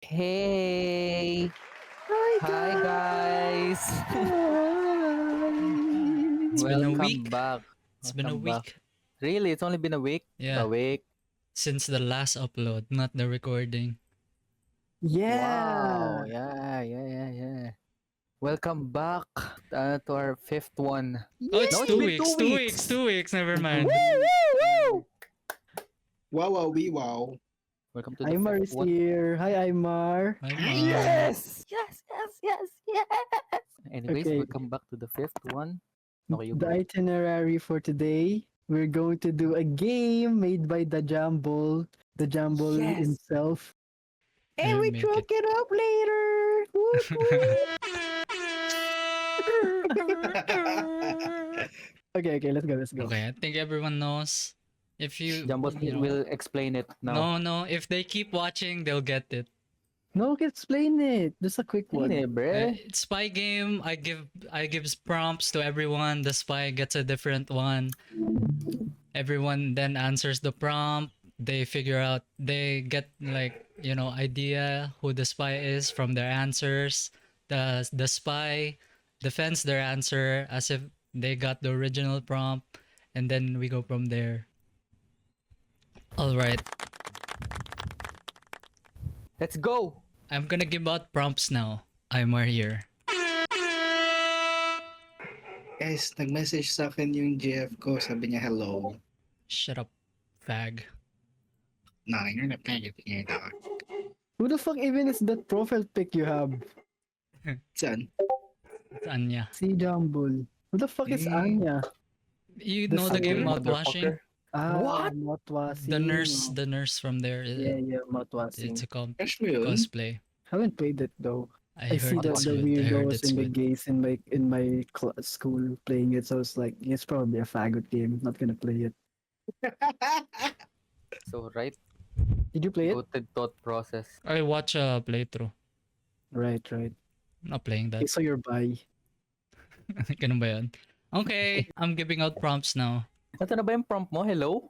Hey! Hi, Hi guys! It's been a Welcome week. back. It's been a Welcome back. week. Really? It's only been a week? Yeah, A week? since the last upload, not the recording. Wow! Yeah. Yeah. Welcome back to our fifth one. Oh, it's No, it's 2 been weeks. 2 weeks! 2 weeks. Never mind. Woo! Wow, wow. Welcome to the Aymar fifth is one. here. Hi, Aymar. Hi, Hi. Mar. Yes! Anyways, Okay. welcome back to the fifth one. Okay, you The go. itinerary for today, we're going to do a game made by the Jumble Yes. himself. I'll And we make choke it up later. Okay, let's go. Okay, I think everyone knows. If you, Jumbo you know, will explain it now. no, if they keep watching, they'll get it. No, explain it. Just a quick one. Hindi, bre. It's spy game. I give prompts to everyone. The spy gets a different one. Everyone then answers the prompt. They figure out. They get idea who the spy is from their answers. The spy defends their answer as if they got the original prompt, and then we go from there. All right, Let's go! I'm gonna give out prompts now. I'm here. Guys, nag-message sa akin yung GF ko. Sabi niya, hello. Shut up, fag. No, you're not paying it. Who the fuck even is that profile pic you have? Saan? It's Anya. Si Jumble. Who the fuck is Anya? You The know the game school Mouthwashing? Ah, Motwasing. The nurse from there. Yeah, Motwasing. It's a Crush mo yun? cosplay. Haven't played it though. I see heard the, it's the good. I heard weirdos it's and the good. gays in my school playing it, so it's like it's probably a faggot game. Not gonna play it. So, right? Did you play it? Goated thought process. I watch a playthrough. Right. I'm not playing Okay, that. so you're bi. Ganun ba yun? Okay, I'm giving out prompts now. Ito na ba yung prompt mo? Hello?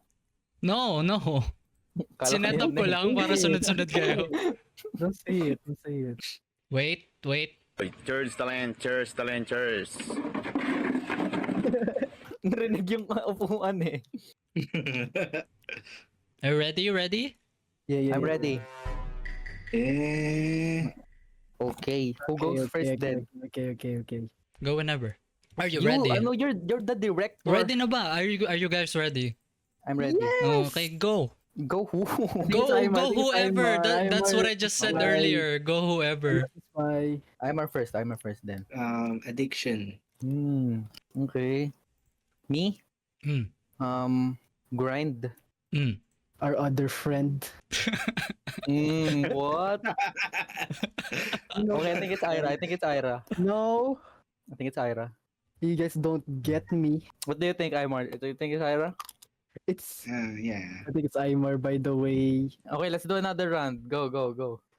No. Kala ko Sinet up yun ko eh. lang para sunod-sunod kayo. Don't say it. Don't say it. Wait. Cheers, talent, cheers. Narinig yung upuan eh. Are you ready? Yeah. I'm ready. Eh, Okay. Who goes first then? Okay. Go whenever. Are you You, ready? ano, you're the director. Ready na ba? Are you guys ready? I'm ready. Okay, go. Go who? Go Aymar, it's whoever. That's what I Aymar. just said Alright. earlier. Go whoever. Bye. I'm our first then. addiction. Okay. Me? Hmm. Grind. Our other friend. What? Okay, I think it's Ira. No, I think it's Ira. you guys don't get me. What do you think, Aymar? Do you think it's Ira? It's. Yeah. I think it's Aymar, by the way. Okay, let's do another round. Go.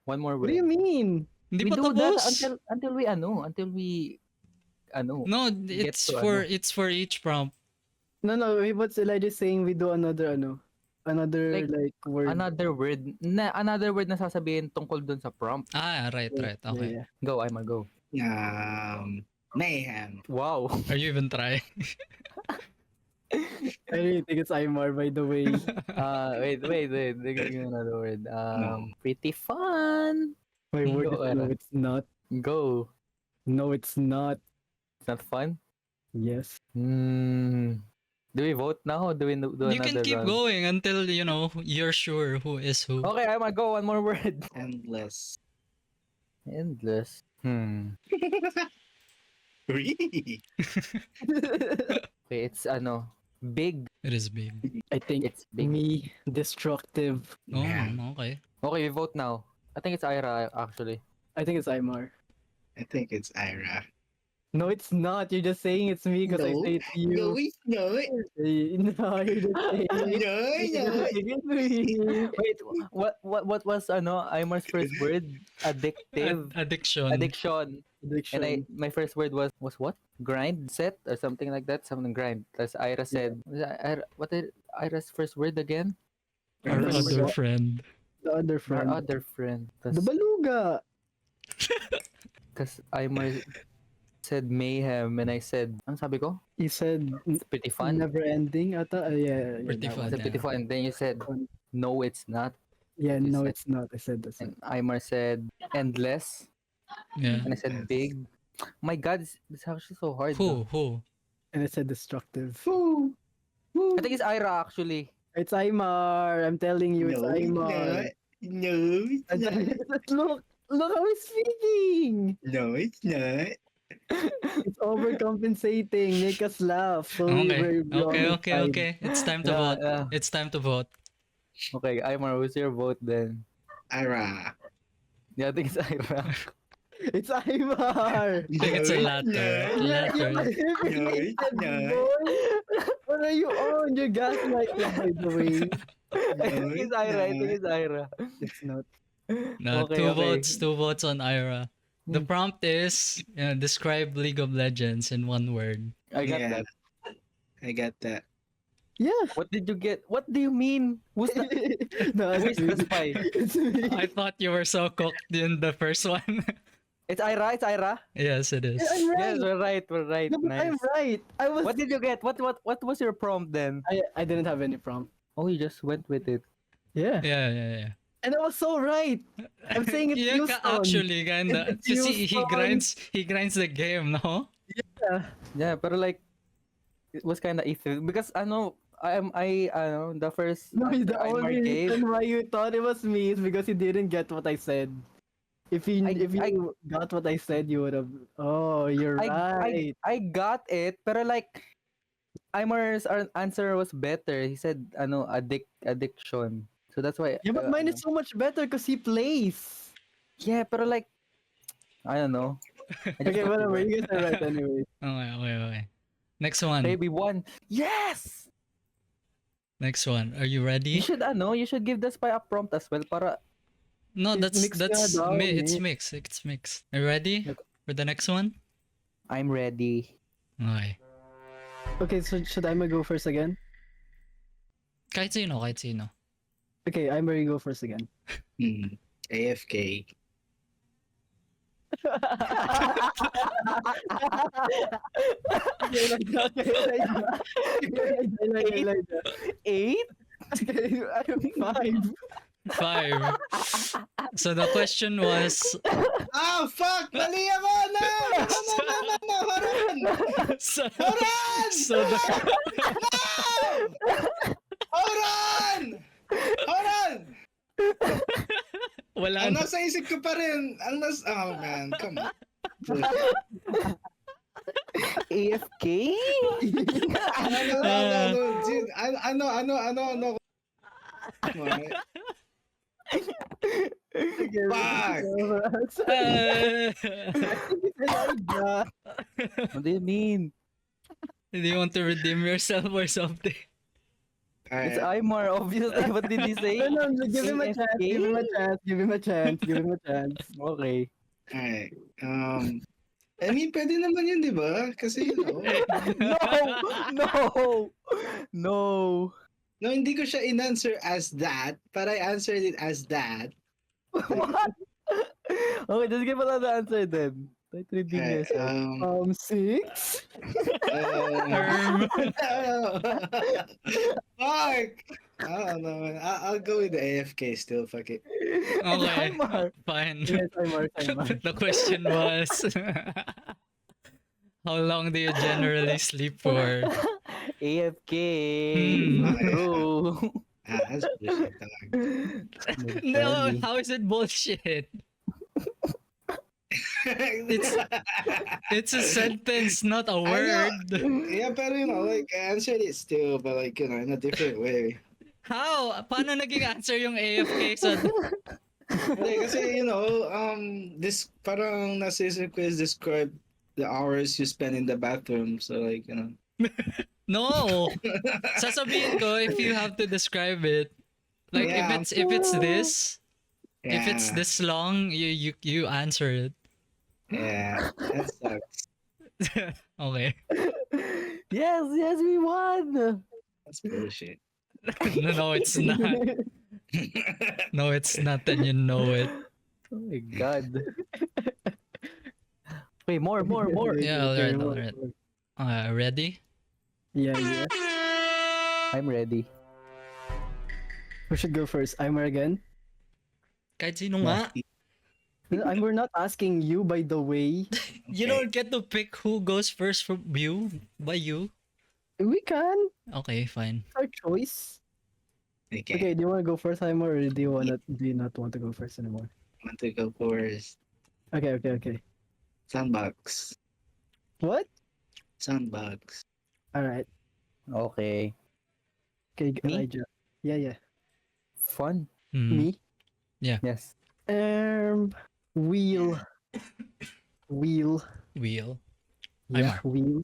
One more What do you word. mean? Hindi We pa do that tapos. until we No, Get it's to it's for each prompt. No, what's Elijah saying? We do another Like, word. another word na sasabihin tungkol dun sa prompt. Right. Okay. Yeah. Go, Aymar, go. Mayhem. Wow. Are you even trying? I really think it's Aymar, by the way. Wait. Give me another word. No. Pretty fun. My word Go, is no, Ira. it's not. Go. No, it's not. It's not fun. Yes. Do we vote now? Or do we do You another can keep round? going until you're sure who is who. Okay, Aymar, go. One more word. Endless. Endless. Really? Okay, it's big. It is big. I think It's big. me destructive. Oh, Yeah. okay. Okay, we vote now. I think it's Ira actually. I think it's Aymar. I think it's Ira. No, it's not. You're just saying it's me because I No. say it's you. No, it's not. No, you're just saying it. No. It's me. Wait, what was Aymar's first word? Addictive. Addiction. Addiction. Addiction. And my first word was what? Grind set or something like that. Something grind. As Ira said, what did Ira's first word again? Our Remember other what? friend. The other Our friend. other friend. The Baluga. Because Aimer said mayhem and I said, ano sabi ko? You said It's pretty fun. never ending. Ata, yeah, Pretty that fun. one. It's pretty fun. Then you said, no, it's not. Yeah, You no, said- it's not. I said this. And Aimer said, endless. Yeah. And I said, big. My God, it's actually so hard. though. Who? And it said destructive. Woo! Woo! I think it's Ira actually. It's Aymar. I'm telling you, it's No, Aymar. no, it's And not. look how he's speaking. No, it's not. It's overcompensating. Make us laugh. So we Okay. were on his side. Okay. It's time to vote. Yeah. It's time to vote. Okay, Aymar, who's your vote then? Ira. Yeah, I think it's Ira. It's Aymar. I think it's a No, latter. no. Latter. Manipulated, No. boy. What are you on? You're gaslighting, by the way. I think it's Ira. I think it's Ira. It's not. No, Okay, two okay. votes. Two votes on Ira. The prompt is describe League of Legends in one word. I got Yeah. that. I got that. Yeah. What did you get? What do you mean? Who's the, No, who is it's me. the spy? It's me. I thought you were so cooked in the first one. It's Ira. It's Ira. Yes, it is. I'm right. Yes, we're right. We're right. No, but Nice. I'm right. I was. What did you get? What was your prompt then? I didn't have any prompt. Oh, you just went with it. Yeah. Yeah. And I was so right. I'm saying it's Yeah, Houston. actually, kinda. It's Kasi Houston. he grinds the game, no? Yeah, but like it was kind of easy because I know the first No, the Aymar only gave. reason why you thought it was me is because you didn't get what I said. If you got what I said, you would have. Oh, you're right. I got it, pero like Aimar's answer was better. He said addiction. So that's why. Yeah, but mine is so much better because he plays. Yeah, pero like I don't know. I just Okay, got whatever. one. You guys are right anyway. Okay. Next one. Maybe one. Yes. Next one. Are you ready? You should give the spy a prompt as well para No, It's mixed that's na daw, it's eh. mixed. It's mixed. Are you ready for the next one? I'm ready. Okay. Okay, so should I go first again? Kahit sino. Okay, I'm ready to go first again. AFK. Eight? Okay, I'm 5. 5. So the question was Ah, fuck! Mali ako! No! Hold on! so, Hold on! so the, Hold on! Hold on! wala Ang na. nasa isip ko pa rin, oh man, come on. AFK? Dude, ano. Fuck! What do you mean? Do you want to redeem yourself or something? It's Alright. Aymar, obviously. What did he say? No, give him a chance. Give him a chance. Give him a chance. Give him a chance. Okay. Alright. I mean, pwede naman yun, di ba? Kasi, No. No, hindi ko siya in-answer as that, but I answered it as that. What? Okay, just give another answer then. Try to redeem Alright, yourself. 6. Fuck! I don't know, man. I'll go with the AFK still, fuck it. Okay, Aymar. fine. Yes, I'm Mark. The question was how long do you generally sleep for? AFK. Hmm. Bro. That's bullshit talaga. No, how is it bullshit? It's a sentence, not a I know. word. Yeah, pero like, I answered it still, but like, in a different way. How? Paano naging answer yung AFK? So, Hindi, kasi, this, parang nasa isip ko is describe the hours you spend in the bathroom. So, like, no. Sasabihin ko if you have to describe it. Like Yeah. if it's this, if it's yeah, this long, you answer it. Yeah, that sucks. Okay. Yes, we won. That's bullshit. No, it's not. No, it's not, and you know it. Oh my god. Wait, more. Yeah, alright, more, alright. more. Ready? Yeah, yeah. I'm ready. Who should go first? Aimer again? Kahit sino nga. We're not asking you, by the way. You don't get to pick who goes first from you. By you. We can. Okay, fine. It's our choice. Okay. Okay, do you want to go first, Aimer, or do you not want to go first anymore? I want to go first. Okay. Sandbox. What? Sandbox. Alright. Okay. Okay, Me? Elijah. Yeah. Fun. Hmm. Me? Yes. Wheel. Wheel. Yeah, Aimer. wheel.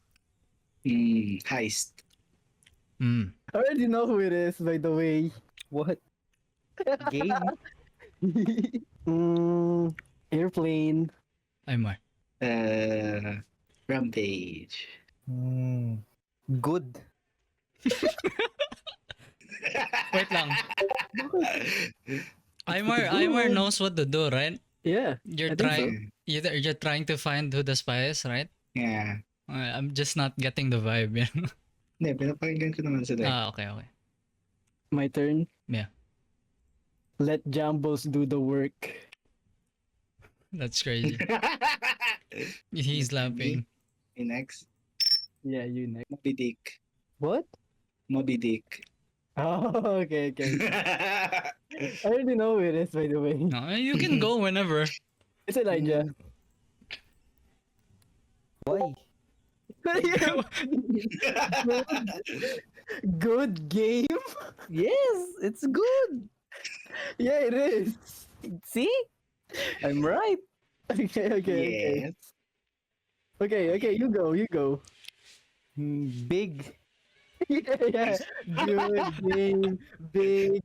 Heist. Hmm. I already know who it is, by the way. What? Game? Airplane. Aimer. Rampage. Good. Wait lang. Aimer knows what to do, right? Yeah. You're I think trying you're trying to find who the spy is, right? Yeah. I'm just not getting the vibe, you know? Hindi, pinapakinggan ko naman sila. Okay. My turn. Yeah. Let Jambos do the work. That's crazy. He's laughing. Next. Yeah, you next. Moby Dick. What? Moby Dick. Oh, okay. I already know who it is, by the way. No, you can go whenever. It's Elijah. Why? Good game. Yes, it's good. Yeah, it is. See? I'm right. Okay. Yes. Okay, you go. Big. Yeah. Good game. Big.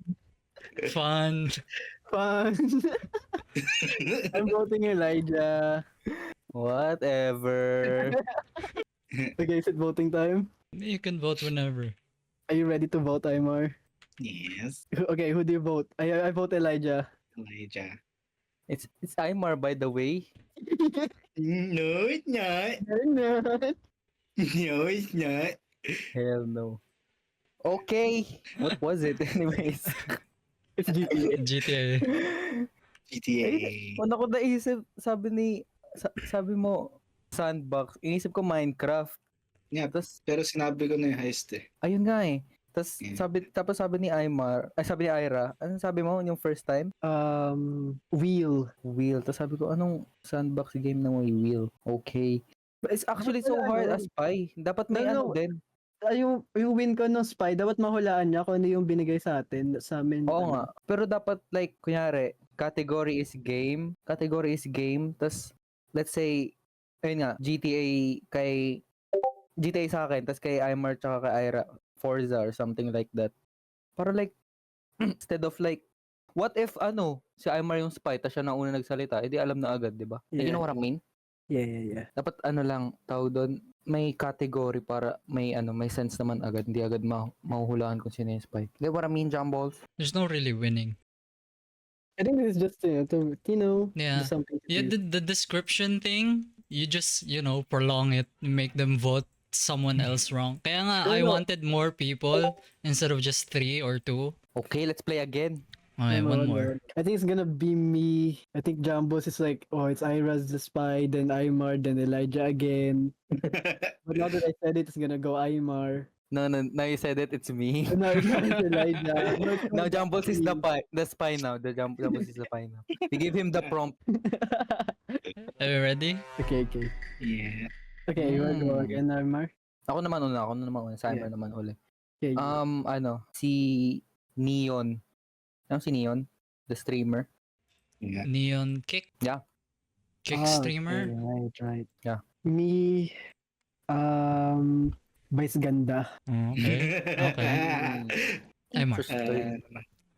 Fun. Fun. I'm voting Elijah. Whatever. Okay, is it voting time? You can vote whenever. Are you ready to vote, Aymar? Yes. Okay, who do you vote? I vote Elijah. Elijah. It's Aymar, by the way. No, it's not. No. No, it's not. Hell no. Okay. What was it anyways? It's GTA. GTA. GTA. Una ko naisip, sabi mo, Sandbox. Inisip ko Minecraft. Yeah, Tapos, pero sinabi ko na yung heist eh. ayun nga eh. Tapos Yeah. sabi ni Aymar, sabi ni Ira, anong sabi mo yung first time? Wheel. Wheel. Tapos sabi ko, anong sandbox game na may wheel? Okay. But it's actually so hard as spy. Dapat may No. din. Yung win ko ng spy, dapat mahulaan niya kung ano yung binigay sa atin, sa amin. Oo nga. Pero dapat like, kunyari, category is game. Tapos, let's say, ayun nga, GTA sa akin, tapos kay Aymar tsaka kay Ira, Forza or something like that. Para like, instead of like, what if si Aymar yung spy, tapos siya na una nagsalita, edi alam na agad, di ba? You know what I mean? Yeah. Dapat lang, tawag doon, may category para may sense naman agad, hindi agad mahuhulaan kung sino yung spy. Di what I mean, Jumballs? There's no really winning. I think this is just, to, Yeah. do something to Yeah, do. the description thing, you just, prolong it, make them vote someone else wrong. Kaya nga, I No. wanted more people instead of just 3 or 2. Okay, let's play again. Okay, one more. I think it's gonna be me. I think Jambos is like, it's Ira's the spy, then Aymar, then Elijah again. But now that I said it, it's gonna go Aymar. No, now you said it, it's me. No, it's Elijah. Now Jumballs is the spy now. The Jumballs is the spy now. We give him the prompt. Are you ready? Okay. Yeah. Okay, you wanna go again, Aymar? Ako naman una. Simon naman uli. Okay. Si Neon. Ano si Neon? The streamer. Yeah. Neon Kick? Yeah. Kick streamer? Okay, right. Yeah. Me, Vice Ganda. Okay. Aymar.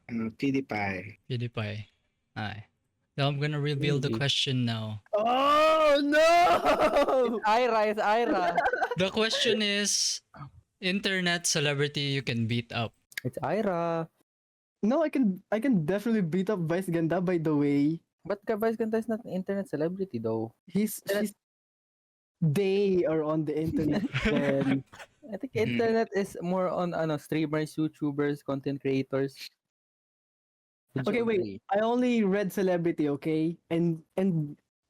PewDiePie. Aye. Now I'm gonna reveal the Really? question now. Oh no! It's Ira. The question is, internet celebrity you can beat up. It's Ira. No, I can definitely beat up Vice Ganda. By the way, But Vice Ganda is not an internet celebrity though. she's they are on the internet. Then I think internet is more on streamers, YouTubers, content creators. okay, wait. I only read celebrity. Okay, and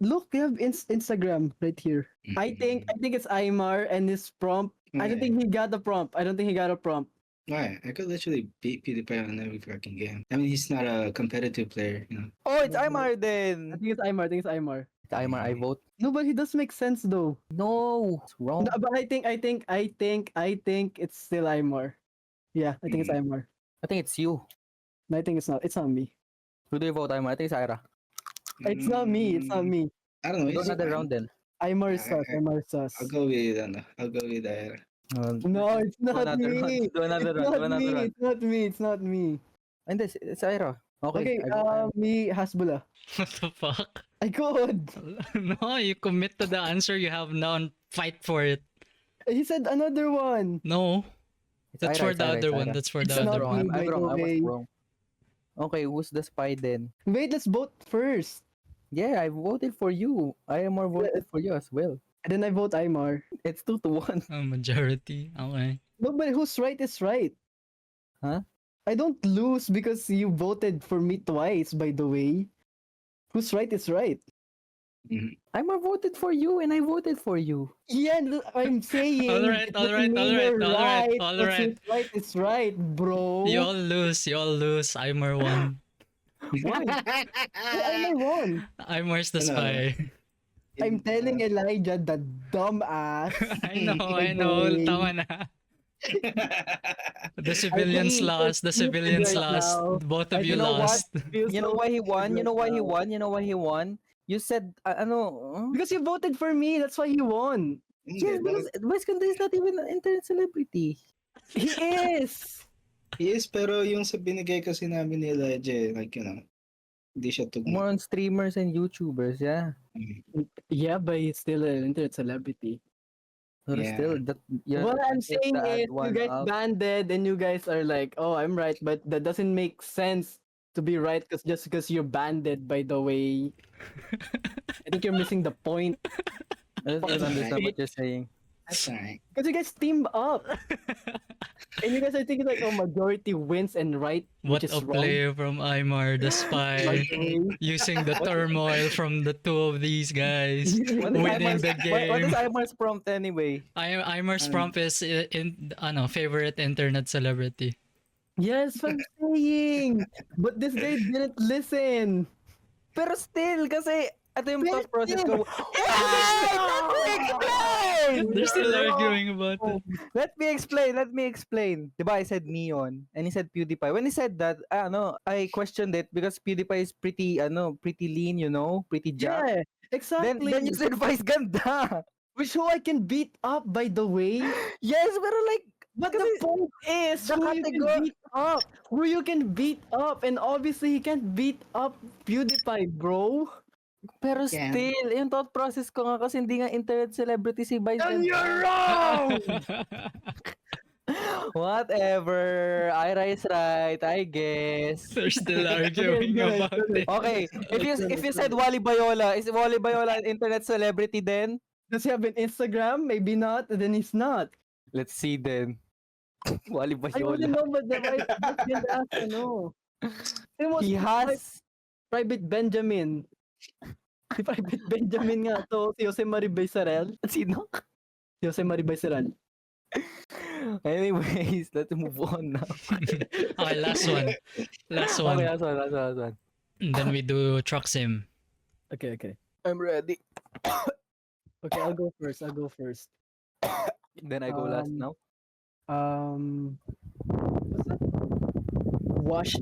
look, they have Instagram right here. I think it's Aymar and his prompt. I don't think he got the prompt. I don't think he got a prompt. Why? I could literally beat PewDiePie on every fucking game. I mean, he's not a competitive player, you know. Oh, it's Aymar I then. think it's Aymar. I think it's Aymar. It's Aymar. I vote. No, but he does make sense though. No, it's wrong. No, but I think it's still Aymar. Yeah, I think it's Aymar. I think it's you. No, I think it's not. It's not me. Who do you vote, Aymar? I think it's Ira. It's not me. It's not me. I don't know. Go It's another round then. Aymar is sus. Aymar is sus. I'll go with I'll go with Ira. No, it's not another round. me. Do another It's round. Do not another me. round. It's not me. It's not me. And this, it's Ira. Okay. Okay, I vote Ira. me Hasbullah. What the fuck? I could. No, you commit to the answer you have now and fight for it. He said another one. No, It's that's Ira, for it's the Ira, other it's one. Ira. That's for It's the I'm not other wrong. one. me. I'm by wrong. the I was way. wrong. Okay, who's the spy then? Wait, let's vote first. Yeah, I voted for you. Aymar voted for you as well. And then I vote Aymar. It's 2-1. Majority. Okay. No, but who's right is right. Huh? I don't lose because you voted for me twice, by the way. Who's right is right. Aymar voted for you and I voted for you. Yeah, I'm saying. Alright, it doesn't alright, mean alright, you're alright, right. alright. Who's right is right, bro. You all lose. You all lose. Aimer won. Why? Aymar won. Aimer's the Ano? spy. I'm telling Elijah, the dumbass. I know. Tama na. The civilians think lost. The it's stupid civilians right lost. now. Both of And you you know what? lost. You know why he won? You know why he won? You know why he won? You said, Because you voted for me, that's why he won. yes, because Vice Ganda is not even an internet celebrity. He is. Yes, pero yung sa binigay kasi namin ni Elijah, like, you know, hindi siya tugma. More on streamers and YouTubers, yeah. Yeah, but he's still an internet celebrity. But Yeah. still, that yeah. What I'm take saying that is, you one guys out. banded and you guys are like, oh, I'm right, but that doesn't make sense to be right just because you're banded, by the way. I think you're missing the point. I don't understand what you're saying. That's alright. Because you guys teamed up. And you guys are thinking like, oh, majority wins and right, What which is a wrong. play from Aymar, the By spy. the way. Using the turmoil from the two of these guys. What is Winning Aymar's- the What is game. Aymar's prompt anyway? Aimer's prompt is favorite internet celebrity. Yes, I'm saying. But this guy didn't listen. Pero still, kasi ito yung Pero thought process still- ko. Wait, let me explain! They're still arguing about it. Let me explain. Diba, I said Neon, and he said PewDiePie. When he said that, I questioned it because PewDiePie is pretty lean, pretty jacked. Yeah, exactly. Then you said Vice Ganda. Which who I can beat up, by the way. Yes, pero like, But the Kasi point is, the who you can category- beat up. Who you can beat up. And obviously, he can't beat up PewDiePie, bro. pero Yeah. still, yung thought process ko nga kasi hindi nga internet celebrity si Vice And Ganda. you're wrong! Whatever. Ira is right, I guess. They're still arguing about it. Okay, if you said Wally Bayola, is Wally Bayola an internet celebrity then? Does he have an Instagram? Maybe not. Then he's not. Let's see then. Wally I wouldn't Bayola. know, but the right didn't ask to know. It was He has Private Benjamin. Si Private Benjamin nga to. Si Jose Maribay Sarel. sino? Si Jose Maribay Sarel. Anyways, let's move on now. Okay, last one. Last one. Okay, last one. And then we do truck sim. Okay, okay. I'm ready. Okay, I'll go first. Then I go last Um, now. What's that? Washed.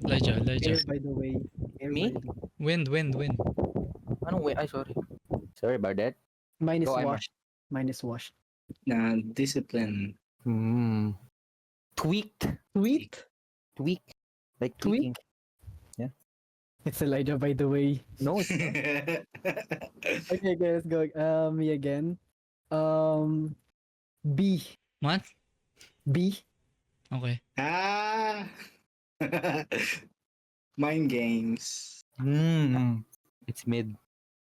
Elijah. Air, by the way. Air, Me? by the way. Wind. Anong way? Ay, sorry. Sorry about that. Mine is Go, Emma. washed. Mine is washed. Na discipline. Tweaked. Tweet? Tweak. Like Tweak? tweaking. It's Elijah, by the way. No, it's not. Okay, let's go. Me again. B. What? B. Okay. Ah. Mind games. It's mid.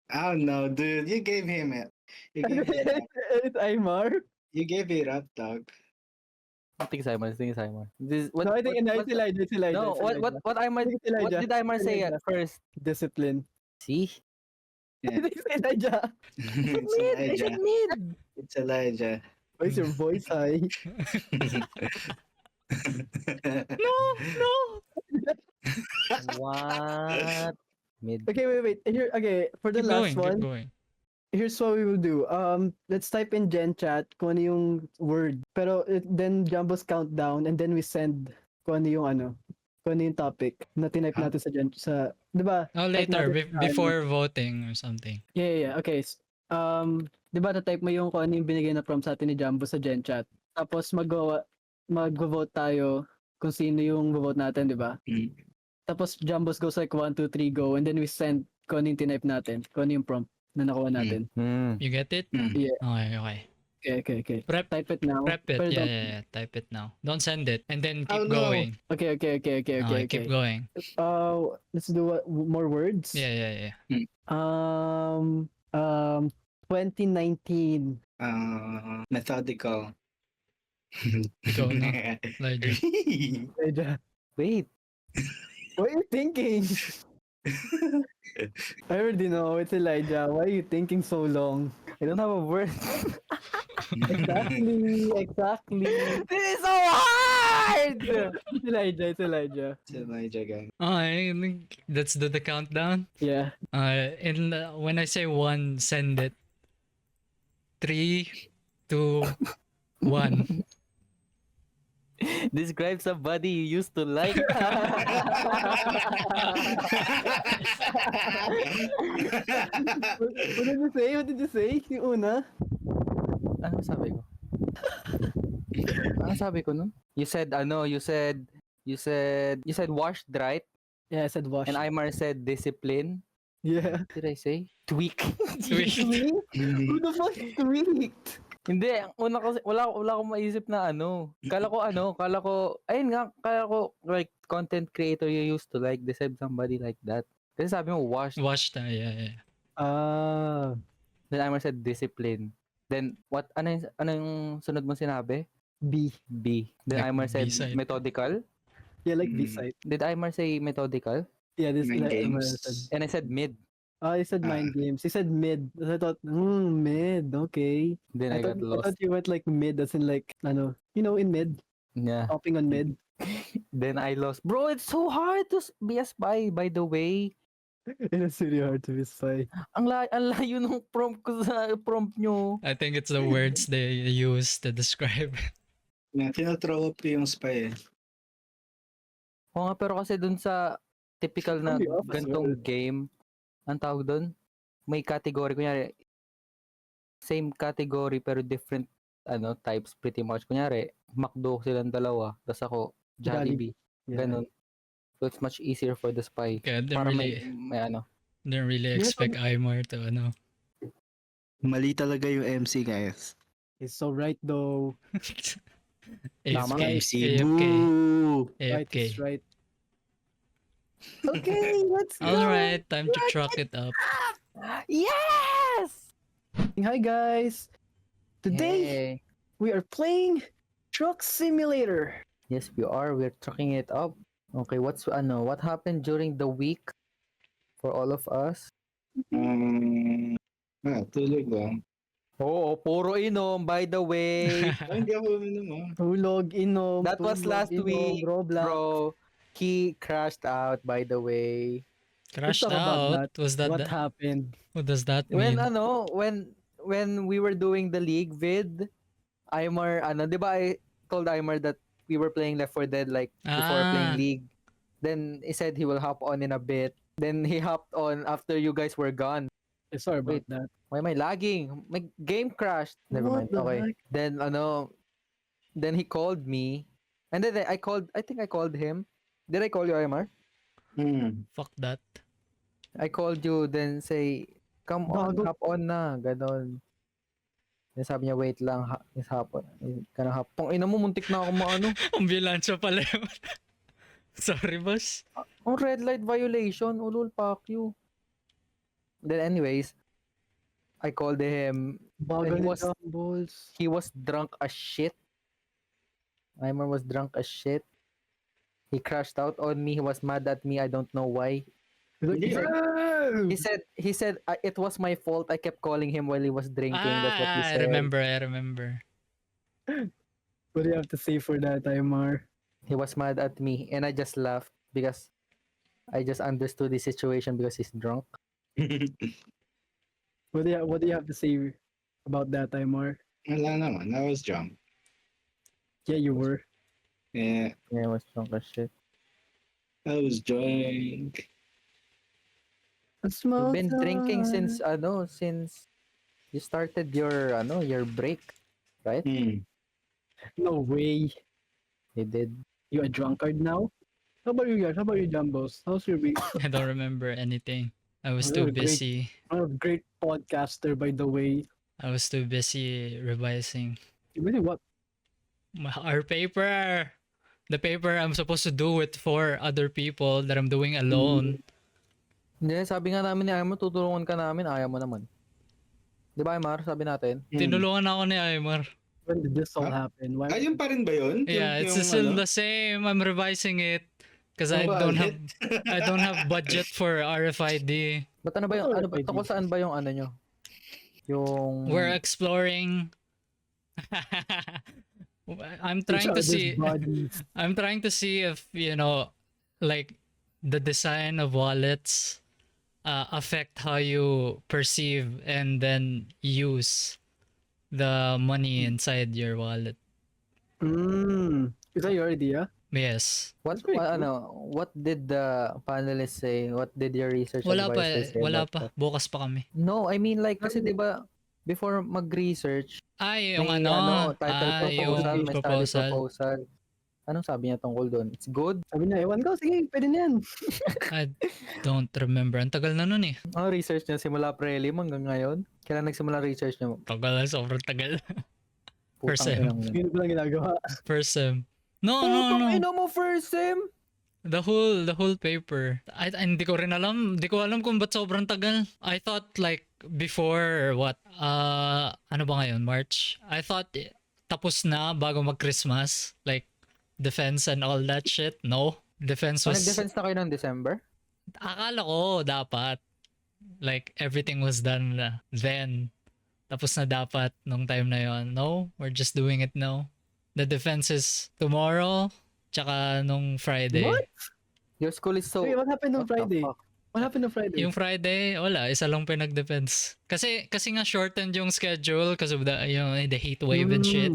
I don't know, dude. You gave him it. You gave it up. It's Aymar. You gave it up, dog. I think Simon. I think Simon. This what? No, I think What? it's Elijah. It's Elijah. No. it's What? Elijah. What? Aymar? I think it's What Elijah. did Aymar It's say Elijah. at first? Discipline. See? I think it's Elijah. It's Mid. I said Elijah. mid. It's Elijah. Why is your voice high? No. What? Mid. Okay, wait. Here, okay, for the Keep last going. one, Keep going. here's what we will do. Let's type in Gen Chat kung ano yung word. Pero then Jumbo's countdown and then we send kung ano yung topic na tinype natin sa di ba? Oh, Type later natin sa before voting or something. Yeah. Okay. Di ba na-type mo yung kung ano yung binigay na prompt sa atin ni Jumbo sa Gen Chat. Tapos mag-vote tayo kung sino yung vote natin, di ba? Mm. Tapos Jumbo's goes like 1, 2, 3, go. And then we send kung ano yung tinype natin. Kung ano yung prompt na nakuha natin. You get it? Yeah. Okay. Okay. Prep Type it now. Prep it. Pero Yeah, don't- yeah. Type it now. Don't send it. And then keep Oh, no. going. Okay. Okay, keep going. Let's do more words. Yeah. 2019. Methodical. Ikaw na. Elijah. Elijah, Wait. what are you thinking? I already know it's Elijah. Why are you thinking so long? I don't have a word. Exactly. This is so hard. It's Elijah. It's Elijah, guys. Okay, let's do the countdown. Yeah. When I say 1, send it. 3, 2, 1. Describe somebody you used to like. What did you say? Yung una? Ano sabi ko? Ano sabi ko nun? You said washed, right? Yeah, I said wash. And Aymar said discipline. Yeah. What did I say? Tweak. Tweak. Who the fuck tweaked? Hindi, ang una kasi wala akong maisip na ano. Kala ko like content creator you used to like, describe somebody like that. Kasi sabi mo washed. Watch that. Yeah. Then Aymar said discipline. Then what ano yung sunod mo sinabi? B. B. Then Like Aymar said B-side. methodical. Yeah, like Mm. B side. Did Aymar say methodical? Yeah, this Mind like, games. And I said mid. he said mind games. He said mid. I thought, mid. Okay. Then I got I lost. thought you went like mid, as in like, in mid. Yeah. Hopping on mid. Then I lost. Bro, it's so hard to be a spy, by the way. It is really hard to be spy. Ang layo ng prompt ko sa prompt nyo. I think it's the words they use to describe. Yeah, tinathrow up ko yung spy eh. Oo nga, pero kasi dun sa typical na From The Office, gantong game, ang tawag dun, may category, kunyari, same category pero different types pretty much. Kunyari, McDo silang dalawa, tas ako, Jollibee. Yeah. Ganun. So it's much easier for the spy. Okay, I Para may didn't really expect Aymar to Mali talaga yung MC, guys. He's so right though. Tama. AFK. Boo! Right AFK. is right. Okay, let's go. Alright, time to truck it up. Yes! Hi guys. Today Hey. we are playing Truck Simulator. Yes, we are. We're trucking it up. Okay, what happened during the week for all of us? Tulog lang. Oo, puro inom, by the way. Ay, hindi ako uminom ah. Tulog, inom. That was tulog, last inom, week, Roblox. bro. He crashed out, by the way. Crashed talk about out. Was that What happened? what does that When mean? when we were doing the league vid, Aymar, di ba I told Aymar that we were playing Left 4 Dead like before playing league. Then he said he will hop on in a bit. Then he hopped on after you guys were gone. Sorry about Wait. that. Why am I lagging? My game crashed. Never What mind. the Okay. heck? Then he called me. And then I think I called him. Did I call you, Aymar? Fuck that. I called you, then say, come on, Bago. hop on na. Ganon. Sabi niya, wait lang, is hapon. Kanang hapon. Ina mo, muntik na ako maano. Ambulansya pala yun. Sorry, boss. Ang red light violation, ulul, fuck you. Then anyways, I called him. Bagal He ni was- Jumbles. He was drunk as shit. Aimer was drunk as shit. He crashed out on me. He was mad at me. I don't know why. He said it was my fault. I kept calling him while he was drinking. That's what he I said. remember. What do you have to say for that, Aymar? He was mad at me, and I just laughed because I just understood the situation because he's drunk. What do you have to say about that, Aymar? Wala naman. I was drunk. Yeah, you were. Yeah, Yeah, he was drunk as shit. I was drunk. You've been drinking since since you started your break, right? No way. You did. You a drunkard now? How about you guys? How about you, Jumbos? How's your week? I don't remember anything. I was Oh, too you're great. busy. I'm a great podcaster, by the way. I was too busy revising You really what? our paper. The paper I'm supposed to do with 4 other people that I'm doing alone. Hindi, sabi nga namin ni Aymar, tutulungan ka namin, ayaw mo naman. Di ba, Aymar? Sabi natin. Tinulungan ako ni Aymar. When did this all Huh? happen? Why? Ayun pa rin ba yun? Yeah, it's still the same. I'm revising it because I Oh, don't ulit? have I don't have budget for RFID. Ba't ano ba yung, ano ba, tungkol saan ba yung ano nyo? Yung... We're exploring. I'm trying to see. I'm trying to see if like the design of wallets affect how you perceive and then use the money inside your wallet. Is that your idea? Yes. What, That's pretty cool. what did the panelists say? What did your research Wala pa advisors say wala about pa. that? Bukas pa kami. No, I mean like, kasi di ba, before mag-research, Ay, yung may title yung proposal, may study proposal. proposal. Anong sabi niya tungkol doon? It's good? Sabi niya, ewan ko, sige, pwede na yan. I don't remember. Ang tagal na nun eh. Ang research niya simula prelim hanggang ngayon? Kailan nagsimula research niya? Tagal na, sobrang tagal. First Putang sem. inang yun. Yun pa lang ginagawa. First sem. No. Putang ina mo first sem? The whole paper. Hindi ko rin alam. Hindi ko alam kung ba't sobrang tagal. I thought like before what? Ano ba ngayon? March? I thought tapos na bago mag-Christmas. Like defense and all that shit. No. Defense was... Nag-defense na kayo ng December? Akala ko dapat. Like everything was done na then. Tapos na dapat nung time na yon. No. We're just doing it now. The defense is tomorrow. Tsaka nung Friday. What? Your school is so... Wait, what happened on What the Friday? fuck? What happened on Friday? Yung Friday, wala. Isa lang pinag-defense. Kasi nga shortened yung schedule because of the heat wave and shit.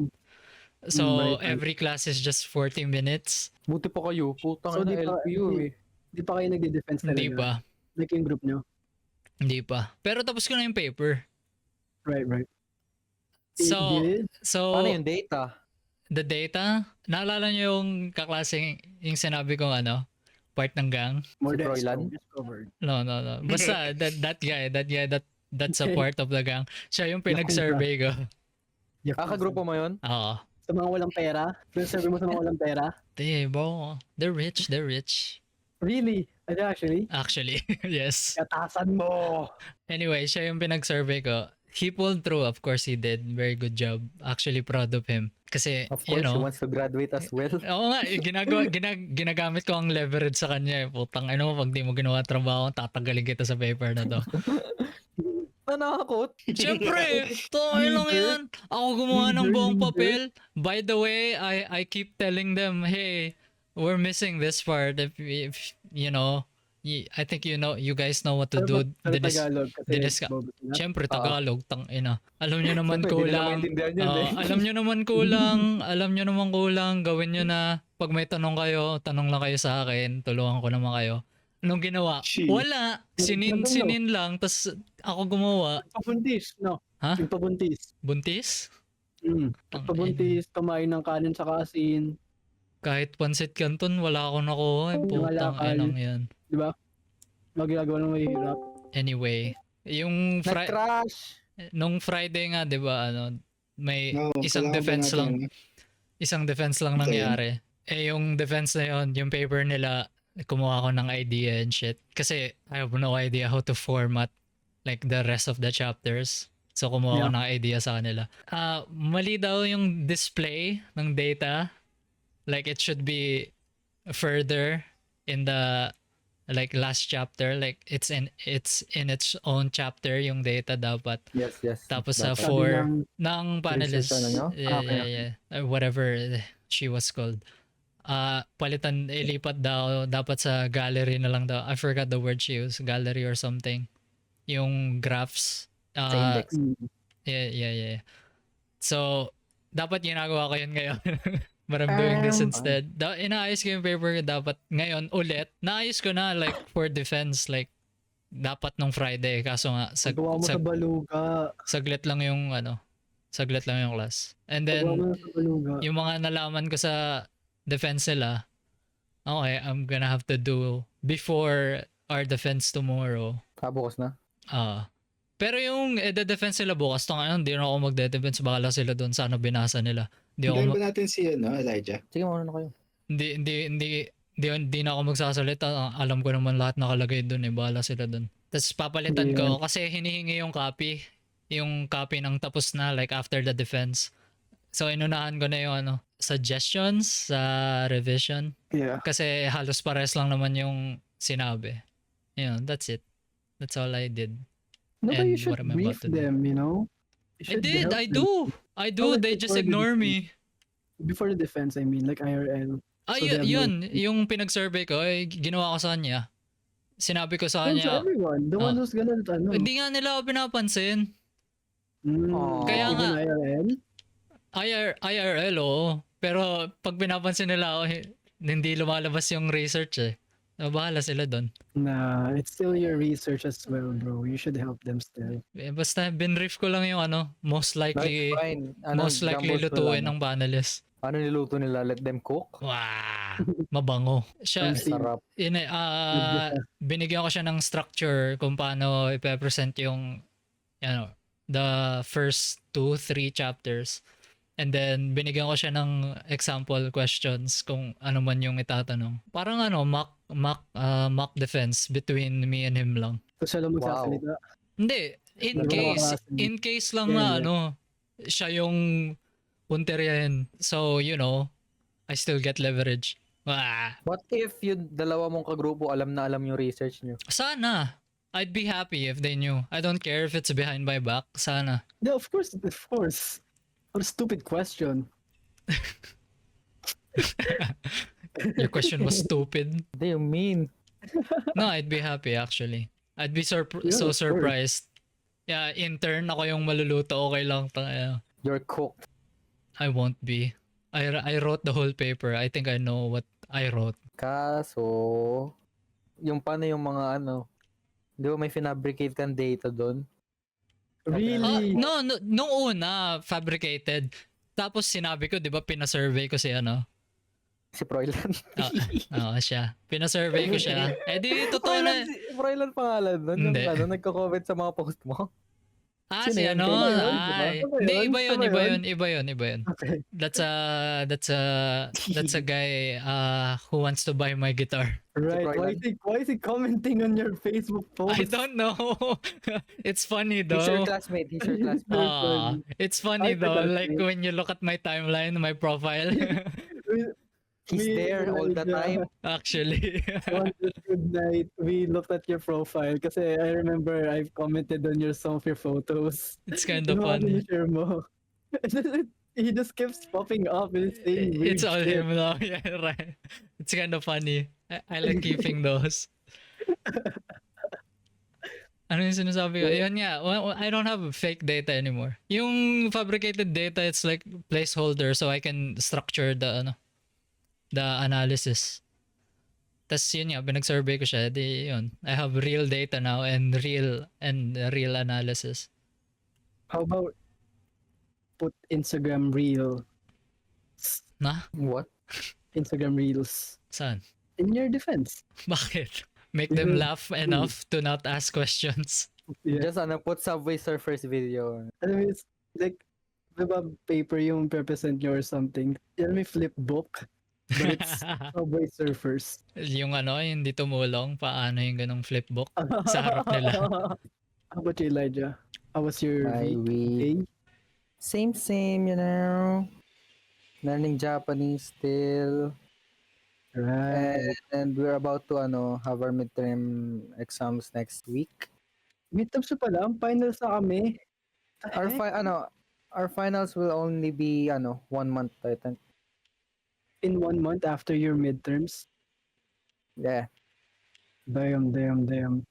So, right. every class is just 40 minutes. Buti pa kayo. Putang So, ina di pa- LPU eh. Di pa kayo nagde-defense talaga? Hindi pa. Like yung group nyo? Hindi pa. Pero tapos ko na yung paper. Right. So, It did? Paano yung data? the data, naalala niyo yung kaklaseng, yung sinabi kong part ng gang? More Si than Froilan? discovered. No. Basta, that's a Okay. part of the gang. Siya yung pinag-survey ko. Kakagrupo mo yun? Oo. Sa mga walang pera? Sabi mo sa mga walang pera? They're rich. Really? Actually? Actually, yes. Katasan mo! Anyway, siya yung pinag-survey ko. He pulled through. Of course, he did. Very good job. Actually, proud of him. Kasi, Of course, he wants to graduate as well. Oo nga, ginagamit ko ang leverage sa kanya. Putang, pag di mo ginawa trabaho, tatagalin kita sa paper na to. Nanakot. Siyempre, lang yan. Ako gumawa ng buong papel. By the way, I keep telling them, hey, we're missing this part. If I think you guys know what to do. Tagalog. Siyempre, Tagalog, tangina. Alam nyo naman Siyempre, di nila kulang. maintindihan yun eh. Alam nyo naman kulang. Gawin nyo na. Pag may tanong kayo, tanong lang kayo sa akin. Tulungan ko naman kayo. Anong ginawa? Shit. Wala. Sinin lang. Tas ako gumawa. Pabuntis, no? Ha? Yung pabuntis. Buntis? Pabuntis, kumain ng kanin sa asin. Kahit pansit canton, wala akong nakuha. Putang Malakal. inang yan. Di ba? Magagawa ng mahirap. Anyway, yung Nag-crash. nung Friday nga, 'di ba, may No, isang kailangan ba defense natin, lang. ano? Isang defense lang Ito yun. nangyari. Yung defense na yun, yung paper nila, kumuha ko ng idea and shit. Kasi I have no idea how to format like the rest of the chapters. So kumuha ko ng idea sa kanila. Mali daw yung display ng data. Like it should be further in the like last chapter. Like it's in its own chapter yung data dapat. Yes. Tapos sa Dapat. Sabi 4 ng panelist. Research ano nyo? Yeah. Whatever she was called. Palitan, ilipat daw dapat sa gallery na lang daw. I forgot the word she used. Gallery or something. Yung graphs. Sa index. Yeah. So, dapat ginagawa ko yun ngayon. But I'm doing this instead. Inaayos ko yung paper dapat ngayon ulit. Naayos ko na like for defense like dapat nung Friday kaso nga Gawa mo sa baluga. saglit lang yung class. And Gawa mo then sa baluga. yung mga nalaman ko sa defense nila, okay, I'm gonna have to do before our defense tomorrow. Bukas na. Pero yung defense nila bukas to ngayon, hindi na ako magde-defense, bahala sila doon sa ano binasa nila. Hintayin ba natin si Elijah? Sige, muna na kayo. Hindi na ako magsasalita. Alam ko naman lahat nakalagay doon, bahala sila doon. Tapos papalitan ko kasi hinihingi yung copy ng tapos na like after the defense. So inunahan ko na yung suggestions sa revision Yeah. kasi halos pares lang naman yung sinabi. That's it. That's all I did. No, but And you should what am I about brief to do? them, you know? You I should did. help I them. do. I do. Oh, They it's just for the ignore defense. me. Before the defense, I mean, like IRL. So they have Yun. no- Yung pinag-survey ko, ginawa ko sa kanya. Sinabi ko sa Well, to kanya, everyone. The one who's gonna, hindi nga nila ako pinapansin. Mm, Kaya even nga. IRL? IRL, oo. Pero pag pinapansin nila ako, hindi lumalabas yung research eh. Bahala sila doon. Nah, it's still your research as well, bro. You should help them still. Basta binrief ko lang yung most likely That's fine. most likely jumbles lutuin wala ng panelist. Ano niluto nila? Let them cook? Wow, mabango. Siya, Sarap. binigyan ko siya ng structure kung paano ipe-present yung the first 2-3 chapters. And then binigyan ko siya ng example questions kung ano man yung itatanong. Parang mock defense between me and him lang. So siya lang magsasalita. Hindi, in case lang na siya yung punteriyahin. So, I still get leverage. What if yung dalawa mong kagrupo alam na alam yung research nyo? Sana. I'd be happy if they knew. I don't care if it's behind my back. Sana. Yeah, of course. What a stupid question. Your question was stupid. What do you mean? No, I'd be happy actually. I'd be so of course. surprised. Yeah, intern ako yung maluluto. Okay lang. You're cooked. I won't be. I wrote the whole paper. I think I know what I wrote. Kaso, yung paano yung mga di ba may finabricate kang data doon? Really? No, nung una, fabricated. Tapos sinabi ko, di ba, pinasurvey ko si Si Froilan. Oo, siya. Pinasurvey ko siya. Di, totoo na. Froilan pangalan nun. Yung Hindi. nagko-comment sa mga post mo. Si Sino yun? ano? Tama yun, Ay. diba? Hindi, Tama iba yun. Okay. That's a guy who wants to buy my guitar. Right. Why is he commenting on your Facebook post? I don't know. It's funny He's your though. classmate. He's your classmate. It's funny I though. forgot Like it. when you look at my timeline, my profile. He's there all the time. Actually. One good night, we looked at your profile kasi I remember I've commented on some of your photos. It's kind of Ginawa ko funny. ni-share mo. He just keeps popping up and saying weird It's all shit. him though. Yeah, right. It's kind of funny. I like keeping those. Ano yung sinasabi ko? Yun nga, I don't have fake data anymore. Yung fabricated data, it's like placeholder so I can structure the analysis. Tas yun nga, pinag-survey ko siya. Di yun. I have real data now and real analysis. How about put Instagram Reel? Na? What? Instagram Reels. Saan? In your defense. Bakit? Make them laugh enough to not ask questions. Yeah. Just put Subway Surfers video. I mean, it's like Diba paper yung represent nyo or something? Yan may flip book. But it's Subway Surfers. Yung ano, hindi tumulong, paano yung ganong flipbook sa harap nila. How about you, Elijah? How was your My week? week. Day? Same, you know. Learning Japanese still. Right. And we're about to have our midterm exams next week. Midterms pa lang, finals na kami. Our our finals will only be 1 month, I think. In 1 month after your midterms. Yeah. Damn.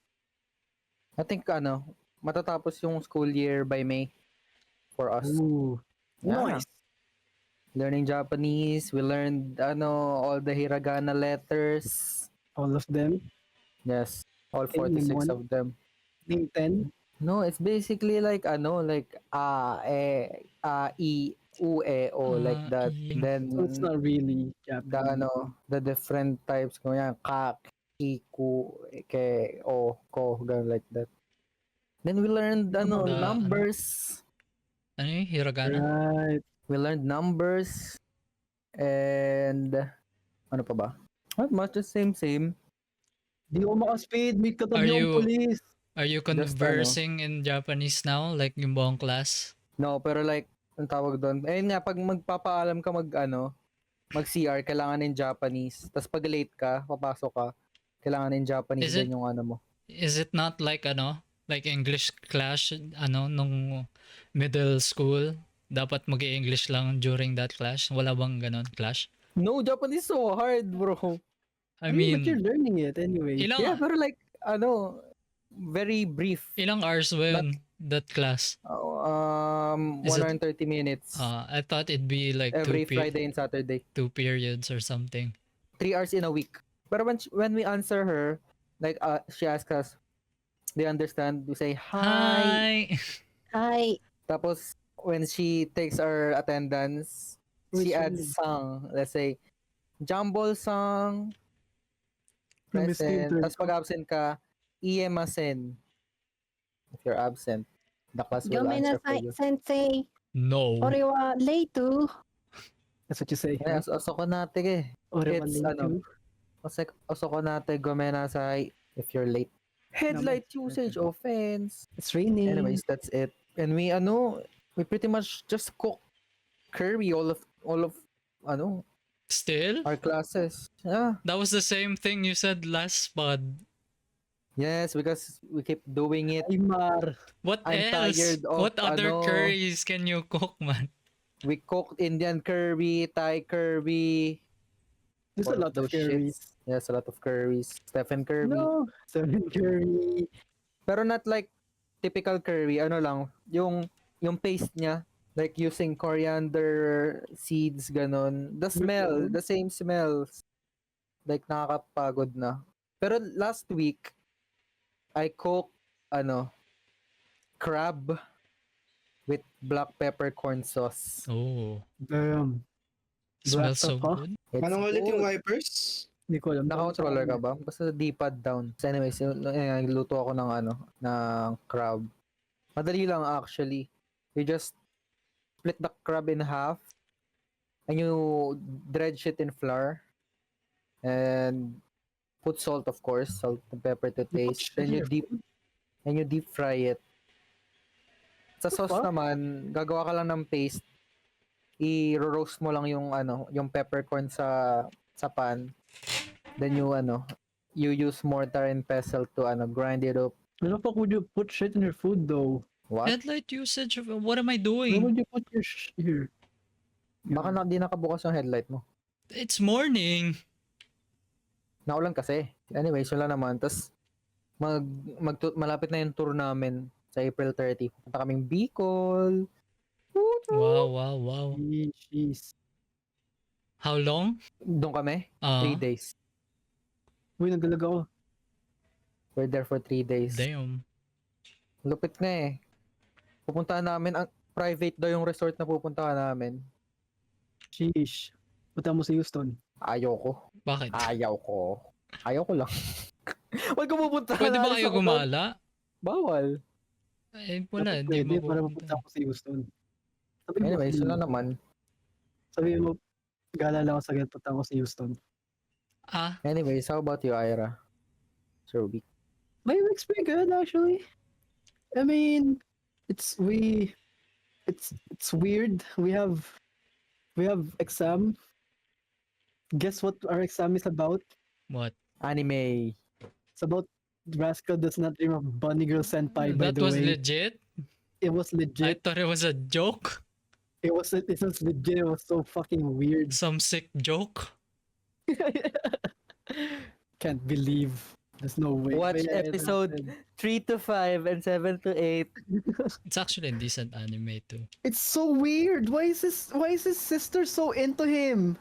I think matatapos yung school year by May for us. Ooh. Yeah. Nice. Learning Japanese, we learned all the hiragana letters. All of them. Yes, all Can you name 46 one? of them. Name 10. No, it's basically like i, u, e, o, like that. Then So it's not really Japanese. the different types ko yan, ka, ki, ku, ke, o, ko, ganun like that. Then we learned numbers. Ano yung hiragana? Right. We learned numbers and ano pa ba? Not much, just same. Di ko makaspeed. May Are katabi you- yung police. Are you conversing in Japanese now? Like yung buong class? No, pero like, ang tawag doon, ayun nga, pag magpapaalam ka mag-CR, kailangan in Japanese. Tapos pag late ka, papasok ka, kailangan in Japanese Is din yung mo. Is it not like like English class nung middle school? Dapat mag-English lang during that class? Wala bang ganon clash? No, Japanese so hard, bro. I But mean, you're learning it anyway. Yeah, pero like, very brief. ilang hours ba yun, that class? Is 1 hour and 30 minutes. I thought it'd be like Every Friday and Saturday. 2 periods or something. 3 hours in a week. But when we answer her, like she asks us, they understand? We say hi. Hi! Tapos when she takes our attendance, she Which adds song. Let's say jumble song. Na-miss ko yung Present. term. Tapos pag absent ka, iemasen. If you're absent, the class will answer for you. Sensei. No. Orewa late. That's what you say. Yes, osoko nate eh. Or It's osoko nate gomenasai if you're late. Headlight usage offense. It's raining. Anyways, that's it. And we pretty much just cook curry all of Still? our classes. Yeah. That was the same thing you said last pod. Yes, because we keep doing it. Aymar. What I'm else? tired of, What other curries can you cook, man? We cooked Indian curry, Thai curry. There's a all lot of those shits. curries. Yes, a lot of curries. Stephen Curry. No. Seven curry. Pero not like typical curry. Ano lang, yung paste niya, like using coriander seeds, ganon. The smell, the same smells. Like nakakapagod na. Pero last week, I cooked, crab with black peppercorn sauce. Oh, Damn. smells Black so pepper? good. It's Anong ulit yung good. wipers? Hindi ko alam. Naka-controller ka ba? Basta D-pad down. So anyways, luto ako ng crab. Madali lang actually. You just split the crab in half and you dredge it in flour and put salt, of course, salt and pepper to taste. Then you deep fry it. Sa sauce fuck? naman, gagawa ka lang ng paste. I-roast mo lang yung peppercorn sa pan. Then you use mortar and pestle to grind it up. Why the fuck would you put shit in your food though? What? Headlight usage of what am I Why doing? would you put your here? Baka di nakabukas yung headlight mo. It's morning. Naulan kasi. Anyways, wala naman. Tapos malapit na yung tour namin sa April 30. Punta kaming Bicol. Wow. Jeez. How long? Doon kami. 3 days. Uy, nagdalag ako. We're there for 3 days. Damn. Lupit nga eh. Pupuntahan namin, ang private daw yung resort na pupuntahan namin. Sheesh. Punta mo sa Houston. Ayoko. Bakit? Ayaw ko lang. Wag ka pupunta. Pwede ba kayo gumala? Bawal. Eh, wala. Dapat Hindi pwede mo para pupunta. mapunta ako sa Houston. Sabi mo, Anyways, wala naman. sabi mo, gala lang ako sa punta ako sa Houston. Ah, Anyways, how about you, Ira? Sir Week. My week's pretty good actually. I mean, it's weird. We have exam. Guess what our exam is about? what? Anime. It's about Rascal Does Not Dream of Bunny Girl Senpai, by That the was way. legit? It was I legit. thought it was a joke. It was legit. It was so fucking weird. Some sick joke. Can't believe. There's no way. Watch But yeah, it episode happened. 3 to 5 and 7 to 8. It's actually a decent anime too. It's so weird. Why is his sister so into him?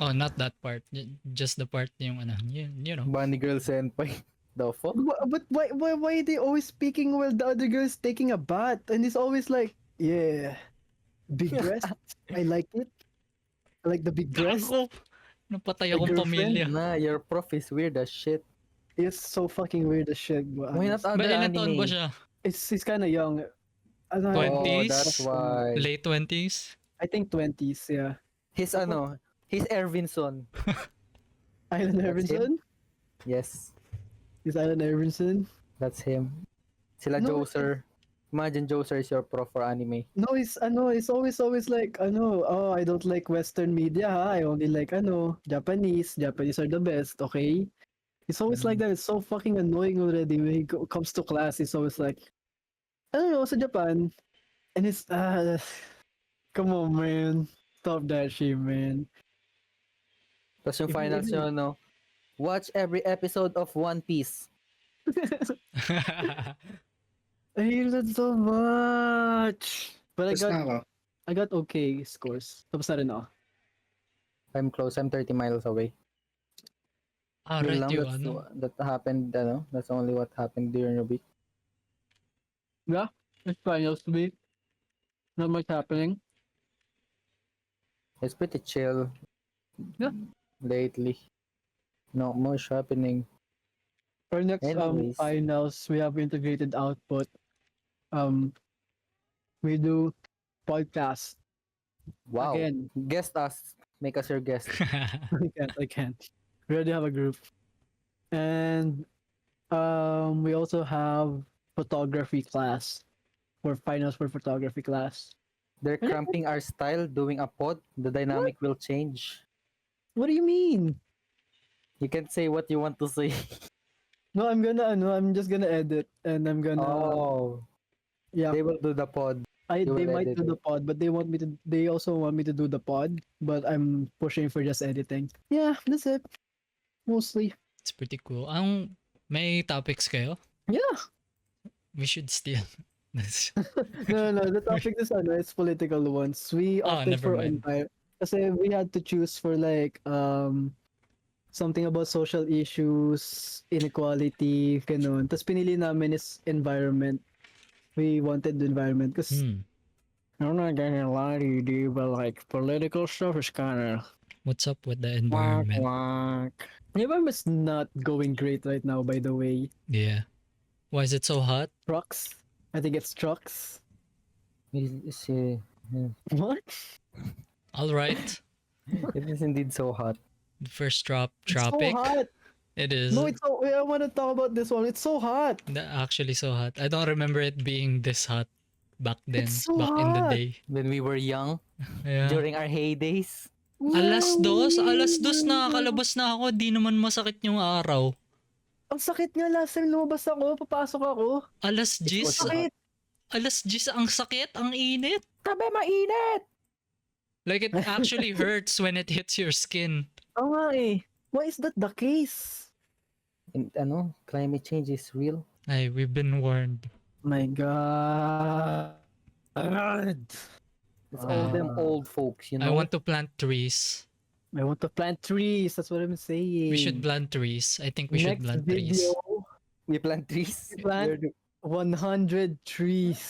Oh, not that part. Just the part yung ano, you know. Bunny Girl Senpai. The fuck? But why are they always speaking while the other girl is taking a bath? And he's always like, yeah, big breast. I like it. I like the big breast. Gago! Napatay akong girlfriend? pamilya. Nah, your prof is weird as shit. It's so fucking weird as shit. But Why not Ba, other ilan taon ba anime? siya? he's kind of young. I don't know. 20s? Oh, that's why. Late 20s? I think 20s. Yeah. He's Ervinson. Island That's Ervinson. Yes, Is Island Ervinson? that's him. Sila No, Joser. Imagine Joser is your prof for anime. No, he's always like, oh, I don't like Western media, ha? I only like, Japanese. Japanese are the best, okay? It's always like that. It's so fucking annoying already when he comes to class. He's always like, I don't know, sa Japan. And it's, come on, man. Stop that shit, man. Tapos yung If you finals really- nyo, no? Watch every episode of One Piece. I hate that so much. But Tapos na ako. I got okay scores. Tapos na rin ako. I'm close. I'm 30 miles away. Ah, Yun right, lang, yung that's ano. that happened, that's only what happened during the week. Yeah, it's finals week. Not much happening. It's pretty chill. Yeah. Lately. Not much happening. For next Anyways. finals, we have integrated output. We do podcast Wow. again. Guest us. Make us your guest. I can't. We already have a group, and we also have photography class for finals for photography class. They're cramping our style doing a pod. The dynamic will change. What do you mean? You can say what you want to say. No, I'm just gonna edit, and I'm gonna Oh. yeah. They will do the pod. you They will might edit do the it. pod, but they also want me to do the pod, but I'm pushing for just editing. Yeah, that's it. Mostly. It's pretty cool. May topics kayo? Yeah. We should steal. This. No, the topic is it's political ones. We opted never for mind. empire. Kasi we had to choose for like something about social issues, inequality, ganun. Tapos pinili namin is environment. We wanted the environment because I'm not gonna lie to you, dude, but like political stuff is kind of What's up with the environment? The environment's not going great right now, by the way. Yeah. Why is it so hot? Trucks. I think it's trucks. What? All right. It is indeed so hot. First It's topic. so hot. It is. No, it's so. Wait, I want to talk about this one. It's so hot. Actually so hot. I don't remember it being this hot back then. It's so back in the hot. day. When we were young, Yeah. during our heydays. Alas dos Wow. nakakalabas na ako. Di naman masakit yung araw. Ang sakit nga last time lumabas ako, papasok ako. Alas 10. Sakit. Alas 10 ang sakit, ang init. Sabi mainit! Like it actually hurts when it hits your skin. Oo nga eh. Why is that the case? And, climate change is real. Ay, we've been warned. My God. It's all them old folks, you know. I want to plant trees. I want to plant trees. That's what I'm saying. We should plant trees. I think we should Next plant video, trees. We plant trees. We plant- We're, 100 trees.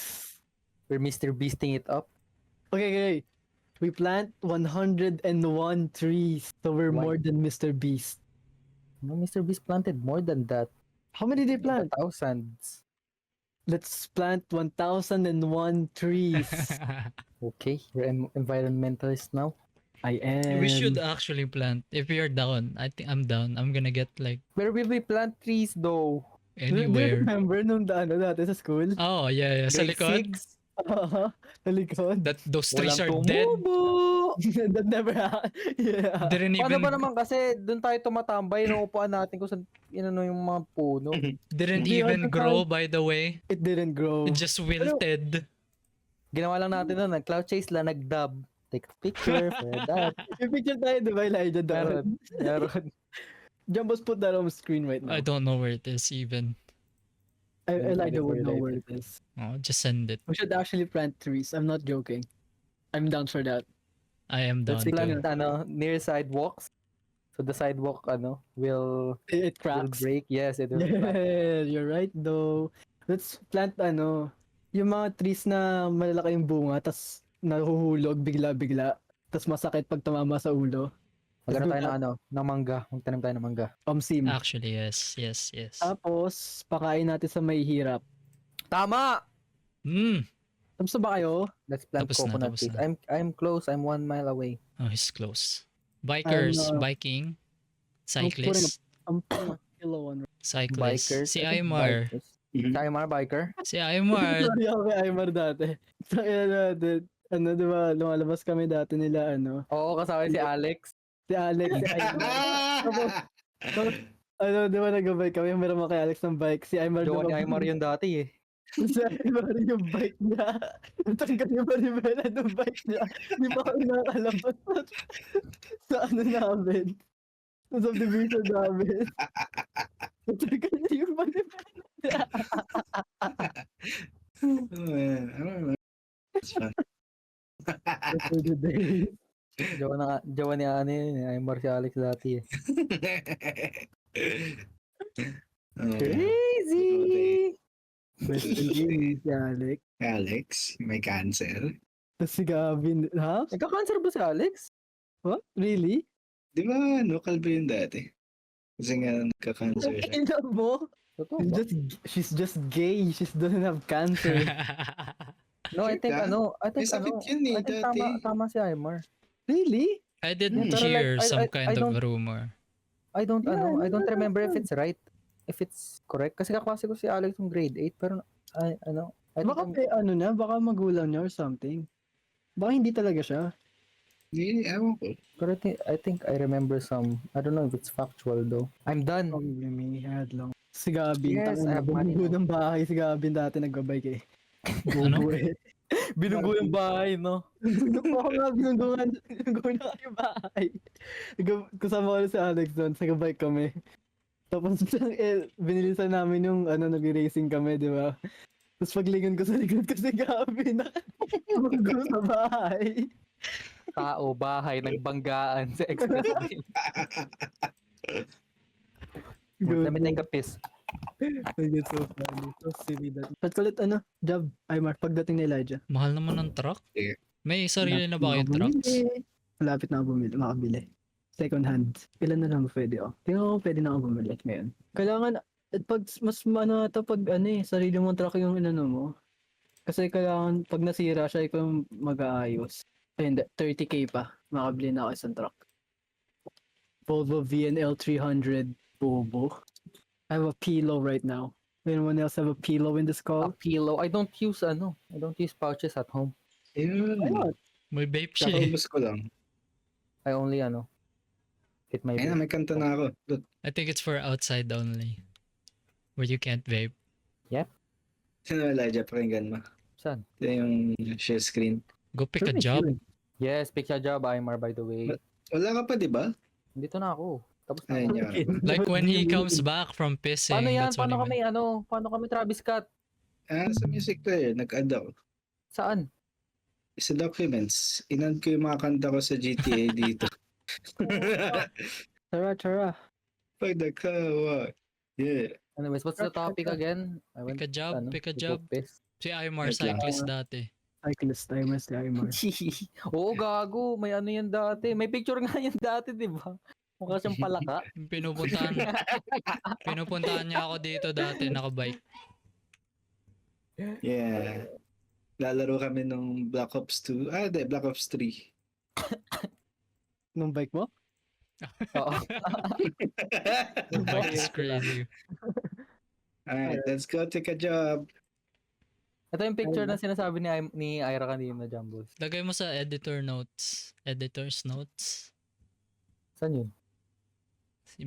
we're Mr. Beasting it up. Okay. We plant 101 trees. So we're Why? more than Mr. Beast. No, Mr. Beast planted more than that. How many did they plant? Thousands. Let's plant 1001 trees. Okay, we're environmentalist now. I am. We should actually plant. If you're down, I think I'm down. I'm gonna get like Where will we plant trees though? Do you anywhere. remember nung dati sa school? Oh, yeah, yeah. Sa Grade likod. 6? Sa likod. That those trees are Walang dead. tumubo! That never happened. Yeah. Didn't Paano even ba naman kasi doon tayo tumatambay, inuupuan natin kung saan inano yung mga puno. didn't Hindi, even ano grow, tayo- by the way. It didn't grow. It just wilted. Ginawa lang natin nun, nag-cloud chase lang, nag-dub. Take a picture for that. May picture tayo, di ba, Elijah? Meron, meron. Jumbo's put that on screen right now. I don't know where it is even. Elijah would know where it is. Oh, just send it. We should actually plant trees. I'm not joking. I'm down for that. I am down Let's too. plant near sidewalks. So the sidewalk will It cracks. break. Yes, it will crack. Yeah, you're right though. Let's plant yung mga trees na malalaki yung bunga tas nahuhulog bigla-bigla tas masakit pag tumama sa ulo. Magano do tayo that. ng mangga. Magtanim tayo ng mangga. Sim. Actually, yes, yes, yes. Tapos pakain natin sa may hirap. Tama! Hmm. Tapos na ba kayo? Let's plant Tapos na, coconut tapos trees. na. I'm close. I'm 1 mile away. Oh, he's close. Bikers, biking, cyclists, I'm kilo one. cyclists. Bikers. Si I think Aymar. bikers. Si Aymar, biker. Si Aymar. Sorry ako kay Aymar dati. Kaya natin, di ba, lumalabas kami dati nila, Oo, kasama si Alex. si Alex, si Aymar. Tapos, di ba, nag-bike kami, meron mo kay Alex ng bike, si Aymar. Jowa ni naman- Aymar yun dati eh. Si Aymar yung bike niya. Natanggal yung manibela ng bike niya. Di pa kami nakakalabas sa namin. Sa subdivision namin. Natanggal niya yung manibela. Oh, man. I don't know. It's fun. For the day. Jowa ni Aymar si Alex dati eh. Oh, Crazy! Best friend si Alex. Alex, may cancer. Tapos si Gavin, ha? Nagka-cancer ba si Alex? What? Really? Di ba, kalbo yun dati? Kasi nga, nagka-cancer siya. Ina mo? Totoo She's ba? she's just gay. She doesn't have cancer. No, I think May sakit yun eh, I think dati. tama si Aymar. Really? I did Hmm. Pero like, hear some I kind of don't- rumor. I don't Yeah, I don't yeah, remember if yeah. it's right. If it's correct. Kasi kaklase ko si Alex ng grade 8 pero I think Baka na, baka magulang niya or something. Baka hindi talaga siya. Hindi, ewan ko. pero I think I remember some. I don't know if it's factual though. I'm done. Probably me, had lang. Si Gabin, Yes, I have money bumubo now. ng bahay si Gabin dati nagbabike eh. Ano? Bubo eh. Binunggo yung bahay, no? Ako nga, binunggungan na kami bahay. Kasama ko na si Alex doon, sa bike kami. Tapos binilisan namin yung nag-racing kami, di ba? Tapos paglingon ko sa likod ko si Gabin, nakabunggo sa bahay. Tao, bahay, nagbanggaan sa expressway. Damit na yung kapis. It's so funny. So silly that. Ba't kulit job, Aymar, pagdating ni Elijah? Mahal naman ng truck. Yeah. May sarili na ba kayong trucks? Malapit na ako makabili. Second hand. Ilan na lang pwede ako. Tingnan ko pwede na ako bumili ngayon. Kailangan, pag mas pag sarili mong truck yung mo. Kasi kailangan, pag nasira siya, ikaw yung mag-aayos. Ay, hindi, 30k pa. Makabili na ako isang truck. Volvo VNL 300 Bobo. I have a Pilo right now. Anyone else have a Pilo in this A call? pillow. I don't use pouches at home. Ayun. Ayun. May vape siya eh. Kakaubos ko lang. I only fit my Ayun, may kanta na ako. Look, I think it's for outside only. Where you can't vape. sino Elijah, pakinggan mo. Saan? Ito yung share screen. Go pick a job. Yes, picture job, Aymar, by the way. Wala ka pa, di ba? Dito na ako. Tapos na Ayun ako. yun. Like when he comes back from pissing. Paano yan? That's when Paano he kami, paano kami Travis Scott? Sa music player, nag-add ako. Saan? Sa documents, in-add ko yung mga kanta ko sa GTA dito. Tara. Pag nagkawa. Yeah. Anyways, what's the topic again? I went Pick a job, pick a to job. go piss. Si Aymar Wait lang. cyclist dati. Cyclist, I must Aymar. Oo, gago. May yan dati. May picture nga yan dati, di ba? Mukha siyang palaka. Pinupuntahan niya ako dito dati nakabike. Yeah. Lalaro kami nung Black Ops 2. Black Ops 3. Nung bike mo? Oo. The bike is Okay, crazy. Alright, let's go take a job. Ito yung picture na sinasabi ni Ira kanina, Jumbles. Lagay mo sa editor notes. Editor's notes. Saan yun?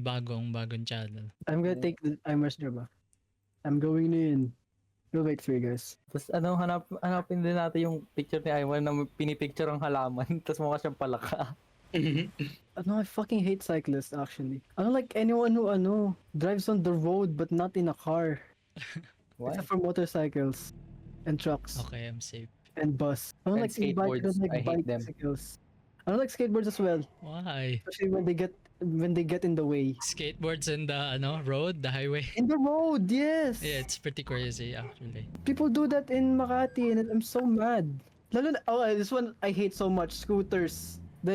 Bagong channel. I'm gonna take the Imer's job. I'm going in. We'll wait for you guys. Tapos hanapin din natin yung picture ni Iwan na pinipicture ang halaman. Tapos mukha siyang palaka. No, I fucking hate cyclists actually. I don't like anyone who drives on the road but not in a car. Why? Except for motorcycles and trucks Okay, I'm safe. and bus. I don't And like e-bikes. I don't skateboards. like I hate them. bicycles. I don't like skateboards as well, Why? especially when they get in the way. Skateboards in the road, the highway. In the road, yes. Yeah, it's pretty crazy actually. People do that in Makati and I'm so mad. Lalo na, this one I hate so much. Scooters. The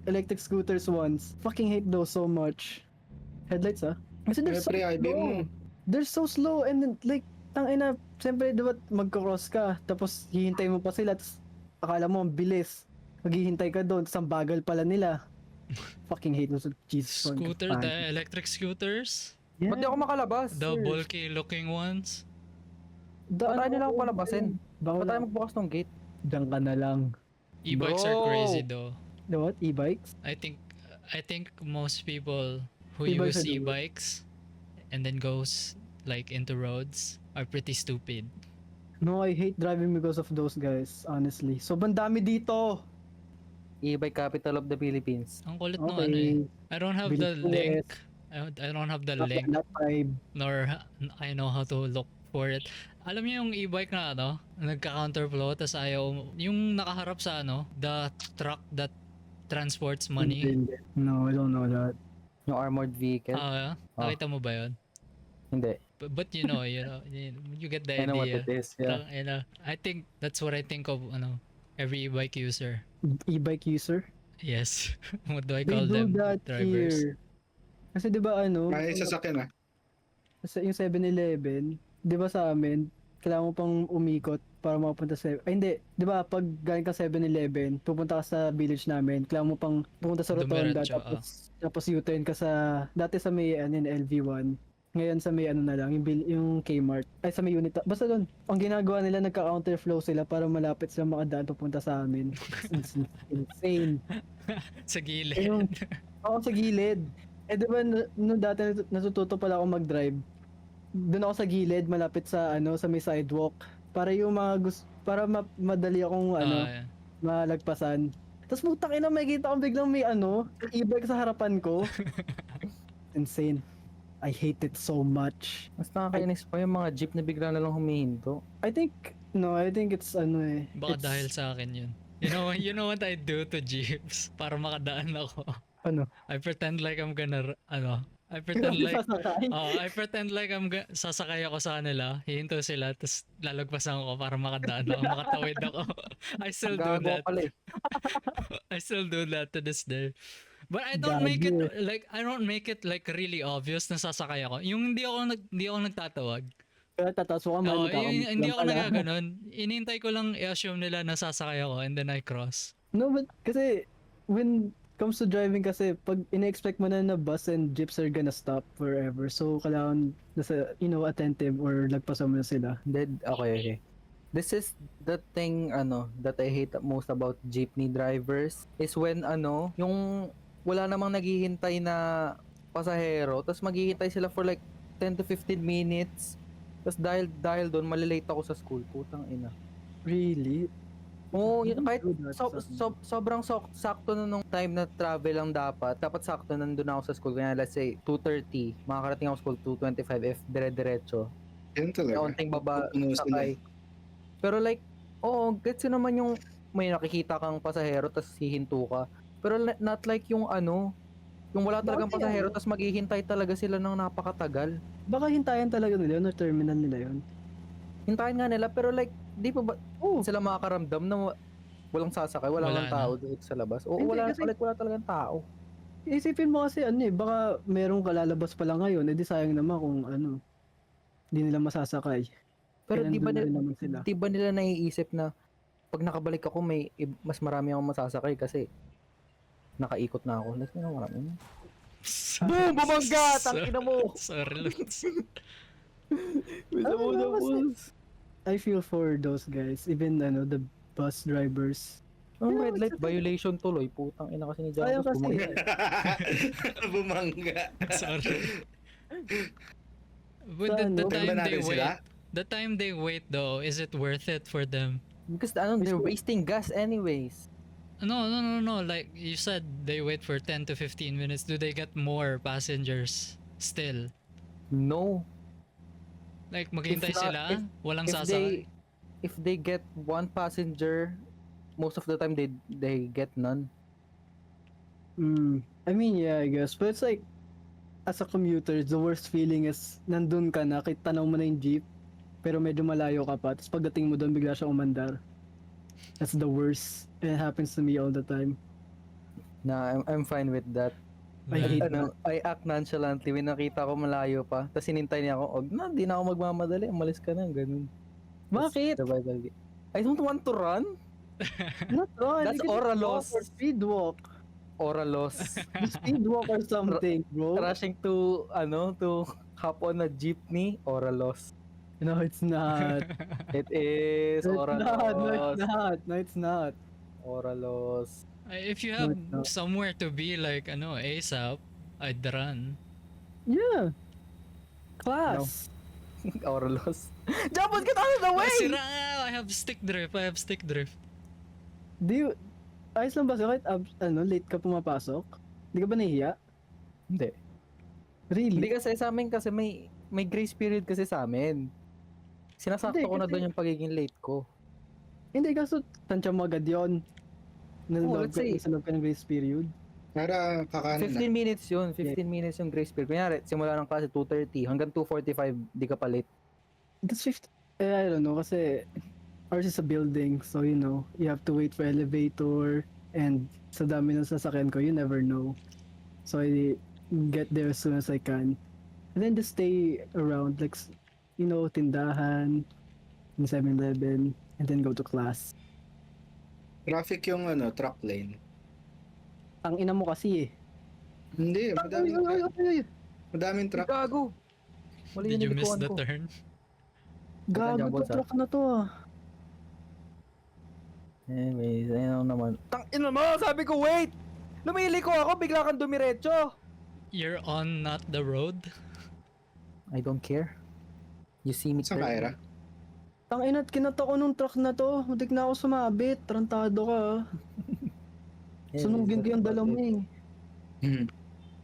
electric scooters ones. Fucking hate those so much. Headlights Kasi they're so Pre-IB mo. slow. They're so slow and then, like, tangina, siyempre diba magko-cross ka tapos hihintay mo pa sila tapos akala mo ang bilis. Maghihintay ka doon tapos ang bagal pala nila. Fucking hate those Jesus. Scooter, the electric scooters, Yeah. Ba't di ako makalabas? the bulky looking ones. Daan Ba't tayo nila ako, ako palabasin? Bawal Ba't tayo magbukas ng gate? Diyan ka na lang. E-bikes are Bro. crazy though. The what? E-bikes? I think most people who E-bikes use are the worst. e-bikes and then goes like into roads are pretty stupid. No, I hate driving because of those guys, honestly. Sobrang dami dito. E-bike capital of the Philippines. Ang kulit no ano Okay. I don't have the Bilis. link. I don't have the link Not vibe. nor I know how to look for it. Alam niyo yung e-bike na nagka-counterflow tas ayaw yung nakaharap sa the truck that transports money. No, I don't know that. Yung armored vehicle. Nakita mo ba 'yon? Hindi. But you get the I know what idea. it is. Yeah. I think that's what I think of every e-bike user. E-bike user? Yes. What do I They call do them? that Drivers. here. Kasi di ba May sasakyan yung 7-Eleven, di ba sa amin, kailangan mo pang umikot para makapunta sa... Ay hindi, di ba pag galing ka 7-Eleven, pupunta ka sa village namin, kailangan mo pang pumunta sa Rotonda, Dumiretso, tapos U-turn ka sa... Dati sa may LV1, ngayon sa may na lang, yung Kmart, ay sa may unit, basta doon, ang ginagawa nila, nagka-counterflow sila para malapit sila makadaan papunta sa amin. It's insane. Sa gilid. Yung, ako sa gilid. Eh di ba, no dati natututo pala ako mag-drive. Doon ako sa gilid, malapit sa sa may sidewalk. Para yung mga para madali akong yeah. malagpasan. Tapos putang ina, makikita ko biglang may e-bike sa harapan ko. Insane. I hate it so much. Mas nakakainis pa yung mga jeep na bigla na lang humihinto. I think it's Baka it's, dahil sa akin yun. You know what I do to jeeps para makadaan ako? Ano? I pretend like I'm gonna I pretend like Sasakay. I pretend like sasakay ako sa kanila, hihinto sila, tapos lalagpasan ko para makadaan ako, makatawid ako. I still do Gago that. pala eh. I still do that to this day. But I don't make it like really obvious na sasakay ako. Yung hindi ako nagtatawag. Kaya tataas mo ka man. Hindi ako nagaganon. Inintay ko lang i-assume nila na sasakay ako and then I cross. No, but kasi when comes to driving kasi pag ina-expect mo na bus and jeeps are gonna stop forever. So kailangan nasa attentive or lagpasan mo na sila. Okay. This is the thing that I hate most about jeepney drivers is when yung wala namang naghihintay na pasahero, tapos maghihintay sila for like 10 to 15 minutes. Tapos dahil doon malilate ako sa school, putang ina. Really? Oo, yun, kahit Do that sobrang sakto na nung time na travel lang dapat sakto nandun ako sa school. Kaya let's say 2:30, makakarating ako sa school 2:25 if dire-diretso. Yan talaga. Kaunting baba, Pupuno sila. sakay. Pero like, gets yun naman yung may nakikita kang pasahero tapos hihinto ka. Pero not like yung yung wala talagang Bakit pasahero tapos maghihintay talaga sila ng napakatagal. Baka hintayan talaga nila yun or terminal nila yun. Hintayin nga nila pero like, di pa ba sila makakaramdam na walang sasakay, wala Wala nang tao dito sa labas. O Hindi, wala, kasi- wala talagang tao. Isipin mo kasi baka merong kalalabas pa lang ngayon, edi sayang naman kung hindi nila masasakay. Pero Kaya di ba, nandun na rin naman sila. di ba nila naiisip na pag nakabalik ako mas marami akong masasakay kasi nakaikot na ako. Like, marami na. Boom! Bumangga! Tangina mo! Sorry, Lutz. Ano, kasi I feel for those guys, even the bus drivers. Ang Yeah, red light it's okay. violation tuloy. Putang ina kasi ni Ayaw Jacobs. kasi. Bumangga. Bumangga. Sorry. But Sa ano? the Tingnan time they natin sila. wait, the time they wait though, is it worth it for them? Because they're wasting gas anyways. No. Like you said, they wait for 10 to 15 minutes. Do they get more passengers still? No. Like maghintay If not- sila, walang If sasakay. they get one passenger, most of the time they get none. I mean, yeah, I guess. But it's like, as a commuter, the worst feeling is nandun ka na, kahit tanaw mo na yung jeep, pero medyo malayo ka pa. Tapos pagdating mo doon, bigla siya umandar. That's the worst. It happens to me all the time. Na I'm fine with that. I hate I act nonchalantly when nakita ko malayo pa. Tapos sinintay niya ako, di na ako magmamadali, umalis ka na, ganun. Bakit? I don't want to run. Not wrong. That's You can oral just loss. walk or speed walk. Oral loss. Speed walk or something, bro. Rushing to hop on a jeepney, oral loss. No, it's not. It is It's oral not. No, loss. it's not. No, it's not. Oral loss. If you have somewhere to be like ASAP, I'd run. Yeah. Class. Oral loss. Jump, get out of the way! Sira nga, I have stick drift. Do you... Ayos lang ba sa'yo kahit late ka pumapasok? Hindi ka ba nahihiya? Hindi. Really? Hindi kasi sa amin kasi may grace period kasi sa amin. Sinasakto Hindi, ko na kasi- doon yung pagiging late ko. Hindi, kaso tansya mo agad yun. let's say- Sa loob ka ng grace period. Para kakanan 15 minutes yun. 15 minutes yung grace period. Kunyari, simula ng klase 2:30 hanggang 2:45, di ka pa late. That's 50... I don't know, kasi ours is a building, so you have to wait for elevator, and sa dami ng sasakyan ko, you never know. So I get there as soon as I can. And then just stay around, like, tindahan, in 7-Eleven, and then go to class. Traffic yung truck lane. Ang ina mo kasi eh. Hindi, madaming truck. Gago! Mali Did you yung miss nilikuan the ko. turn? Gago Diyan, to boss, ah. truck na to ah. Anyways, ayun naman. Tangina mo! Sabi ko, wait! Lumili ko ako, bigla kang dumiretso! You're on not the road? I don't care. You see me Sa Kyra. Tang ina't kinata ko nung truck na to. Mutik na ako sumabit. Tarantado ka ah. Sunugin ko yung dala mo eh.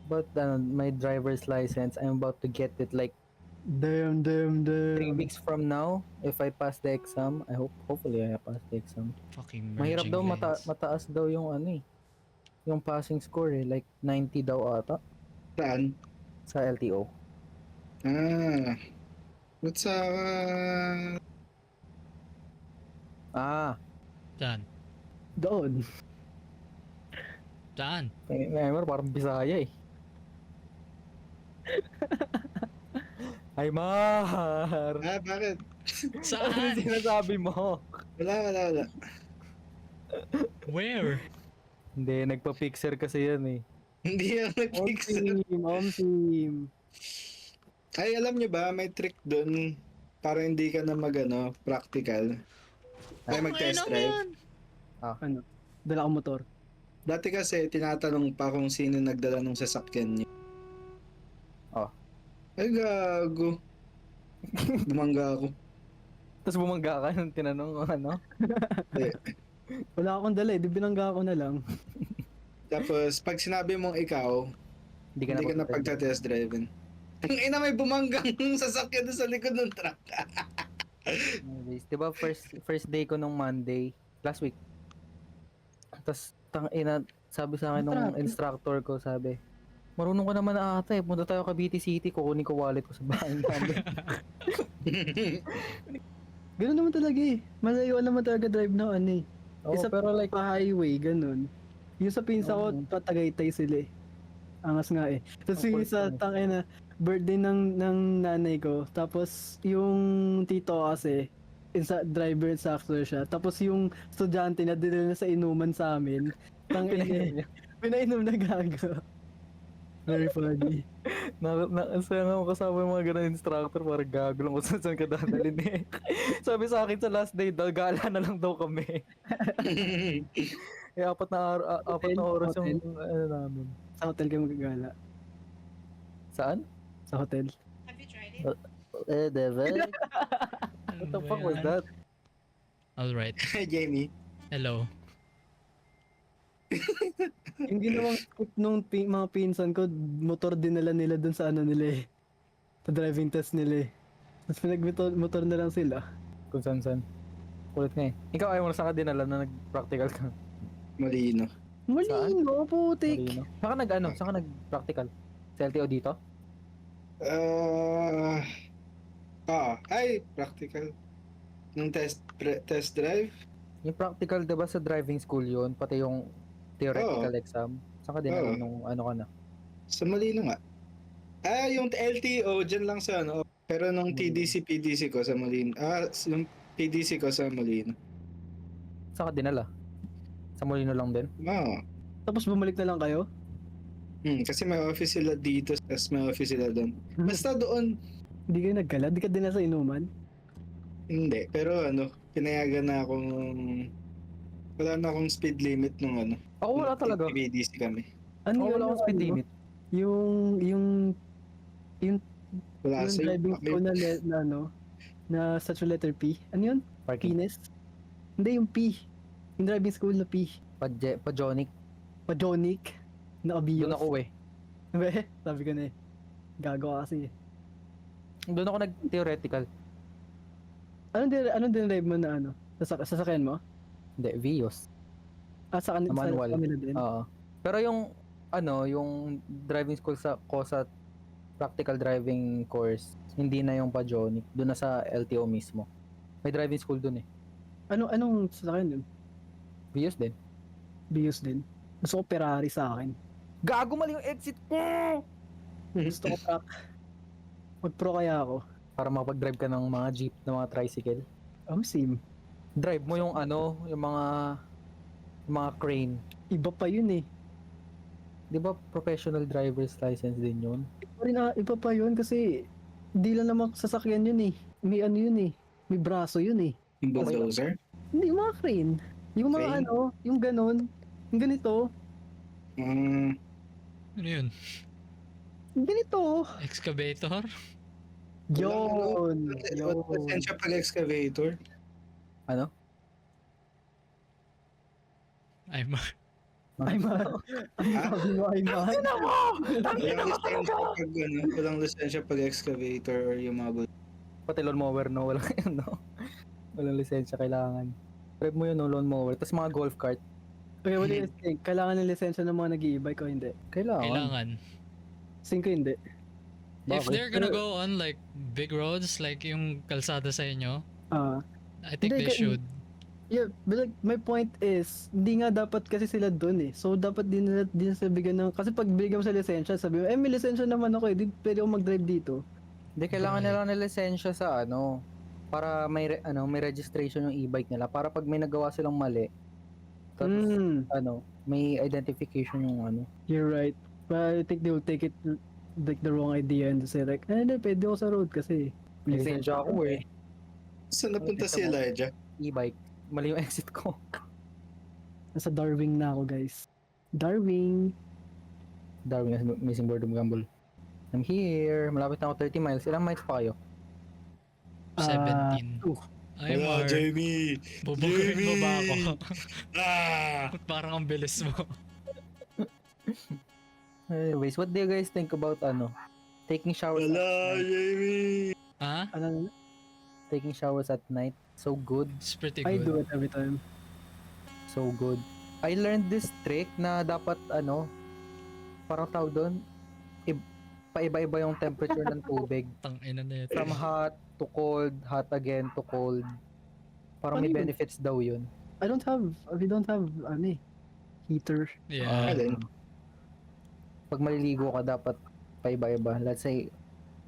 But my driver's license, I'm about to get it like Damn. 3 weeks from now. If I pass the exam, hopefully I pass the exam. Fucking Mahirap merging daw, lanes. mataas daw yung yung passing score eh. Like 90 daw ata Saan? sa LTO. Ba't sa... Saan? Doon. Saan? Ngayon parang Bisaya eh. Ay, Mar! bakit? Ano Saan? sinasabi mo? Wala. Where? Hindi, nagpa-fixer kasi yan eh. Hindi yung nag-fix. Om team. Ay, alam nyo ba, may trick dun para hindi ka na practical. Ay, mag-test drive. Dala ko motor. Dati kasi, tinatanong pa kung sino nagdala ng sasakyan niya. Oh. Ay, gago. Bumangga ako. Tapos bumangga ka nung tinanong ko Wala akong dala eh. Di binangga ko na lang. Tapos, pag sinabi mong ikaw, Hindi hindi ka na pagta-test drive. Ang ina, may bumanggang sasakyan doon sa likod ng truck. Anyways, di ba first day ko nung Monday, last week. Tapos sabi sa akin nung instructor ko, sabi, marunong ko naman na ata eh, punta tayo Cavite City, kukunin ko wallet ko sa bahay namin. Ganun naman talaga eh. Malayo naman talaga drive na eh. Oo, Isa pero like, pa highway, ganun. Yung sa pinsa ko, Oo. patagaytay sila eh. Angas nga eh. Tapos yung Of course, isa, tangina, birthday ng nanay ko. Tapos yung tito kasi driver instructor siya. Tapos yung estudyante na dinala na sa inuman sa amin. Pinainom niya. Pinainom na gago. Very funny. Ang saya nga ako kasama yung mga ganun instructor, parang gago lang kung saan ka dadalhin eh. Sabi sa akin sa last day daw, gala na lang daw kami. Eh, apat na oras yung ano namin. Sa hotel kayo magagala. Saan? Sa hotel. Have you tried it? Devil. What the fuck was that? Alright. Jamie. Hello. Hindi naman nung mga pinsan ko, motor dinala nila dun sa ano nila eh. Sa driving test nila eh. Tapos pinag-motor na lang sila. Kung saan. Kulit nga eh. Ikaw ayaw mo na saan ka dinala na nag-practical ka? Malino. Malino, putik. Marino. Saan ka nag-practical? Sa LTO dito? Practical. Nung test drive? Yung practical, diba sa driving school yun? Pati yung theoretical exam? Saan ka dinala Oo. nung ano ka na? Sa Malino nga. Yung LTO, dyan lang sa ano. Pero nung PDC ko sa Malino. Yung PDC ko sa Malino. Saan ka dinala? Sa Molino lang din? Oo. Tapos bumalik na lang kayo? Kasi may office sila dito, tapos may office sila doon. Basta doon, Hindi kayo nagkala? Di ka din na sa inuman? hindi. Pero pinayagan na akong, wala na akong speed limit nung Ako wala talaga. PDC kami. Ano Ako wala yun, akong speed limit. Yung Wala yung sa driving school na such a letter P. Ano yun? Parking. Pines? Hindi, yung P. Yung driving school na P. Pajonic. Pajonic. Nakabiyos. Doon ako eh. Be, sabi ko na eh. Gago ka kasi eh. Doon ako nag-theoretical. Anong dinrive mo na ano? Sasakyan mo? Hindi, Vios. Sa Manual. kanila din? Oo. Pero yung yung driving school ko sa practical driving course, hindi na yung Pajonic, doon na sa LTO mismo. May driving school doon eh. Anong sasakyan yun? Vios din. Bios din. Gusto ko Ferrari sa akin. Gago mali yung exit ko! Gusto ko truck. Mag-pro kaya ako. Para makapag-drive ka ng mga jeep, ng mga tricycle. Same. Drive mo yung yung mga crane. Iba pa yun eh. Di ba professional driver's license din yun? Iba pa yun kasi di lang naman sasakyan yun eh. May ano yun eh. May braso yun eh. Yung bulldozer? Hindi, yung mga crane. Yung mga Crane? yung ganon. Yung ganito. Ano yun? Yung ganito. Excavator? Yun. Walang lisensya pag-excavator. Ano? Ay man. Ang sabi mo ay man. Walang lisensya pag-excavator or yung mga Pati lawnmower no, walang walang lisensya kailangan. Drive mo yun no, lawnmower. Tapos mga golf cart. Okay, what do you think? Kailangan ng lisensya ng mga nag-i-bike o hindi? Kailangan. 5 hindi. If Bakit? they're gonna go on like big roads, like yung kalsada sa inyo, I think Hindi, they should. Yeah, but like, my point is, hindi nga dapat kasi sila dun eh. So, dapat din sa bigyan ng, kasi pag bigyan mo sa lisensya, sabi mo, may lisensya naman ako eh, pwede akong mag-drive dito. Hindi kailangan nila ng lisensya sa para may may registration yung e-bike nila para pag may nagawa silang mali. Tapos may identification yung You're right. But I think they will take it like the wrong idea and say like, hindi, pwede ako sa road kasi may lisensya ako eh. Saan napunta si Elijah? E-bike. Mali yung exit ko. Nasa Darwin na ako, guys. Darwin. Darwin, missing board of gamble. I'm here. Malapit na ako 30 miles. Ilang miles pa kayo? 17. Ay, Wala, Mar. Jamie! Bubuguin mo ba ako? Ah! Parang ang bilis mo. Anyways, what do you guys think about taking showers Wala, at night? Jamie! Ha? Ano? Taking showers at night. So good. It's pretty I good. do it every time. So good. I learned this trick na dapat parang tawag doon, paiba-iba yung temperature ng tubig. Tangina na ito. From hot to cold, hot again to cold. Parang may Ano yun? benefits daw yun. We don't have, heater. Yeah. Alin? Pag maliligo ka, dapat paiba-iba. Let's say,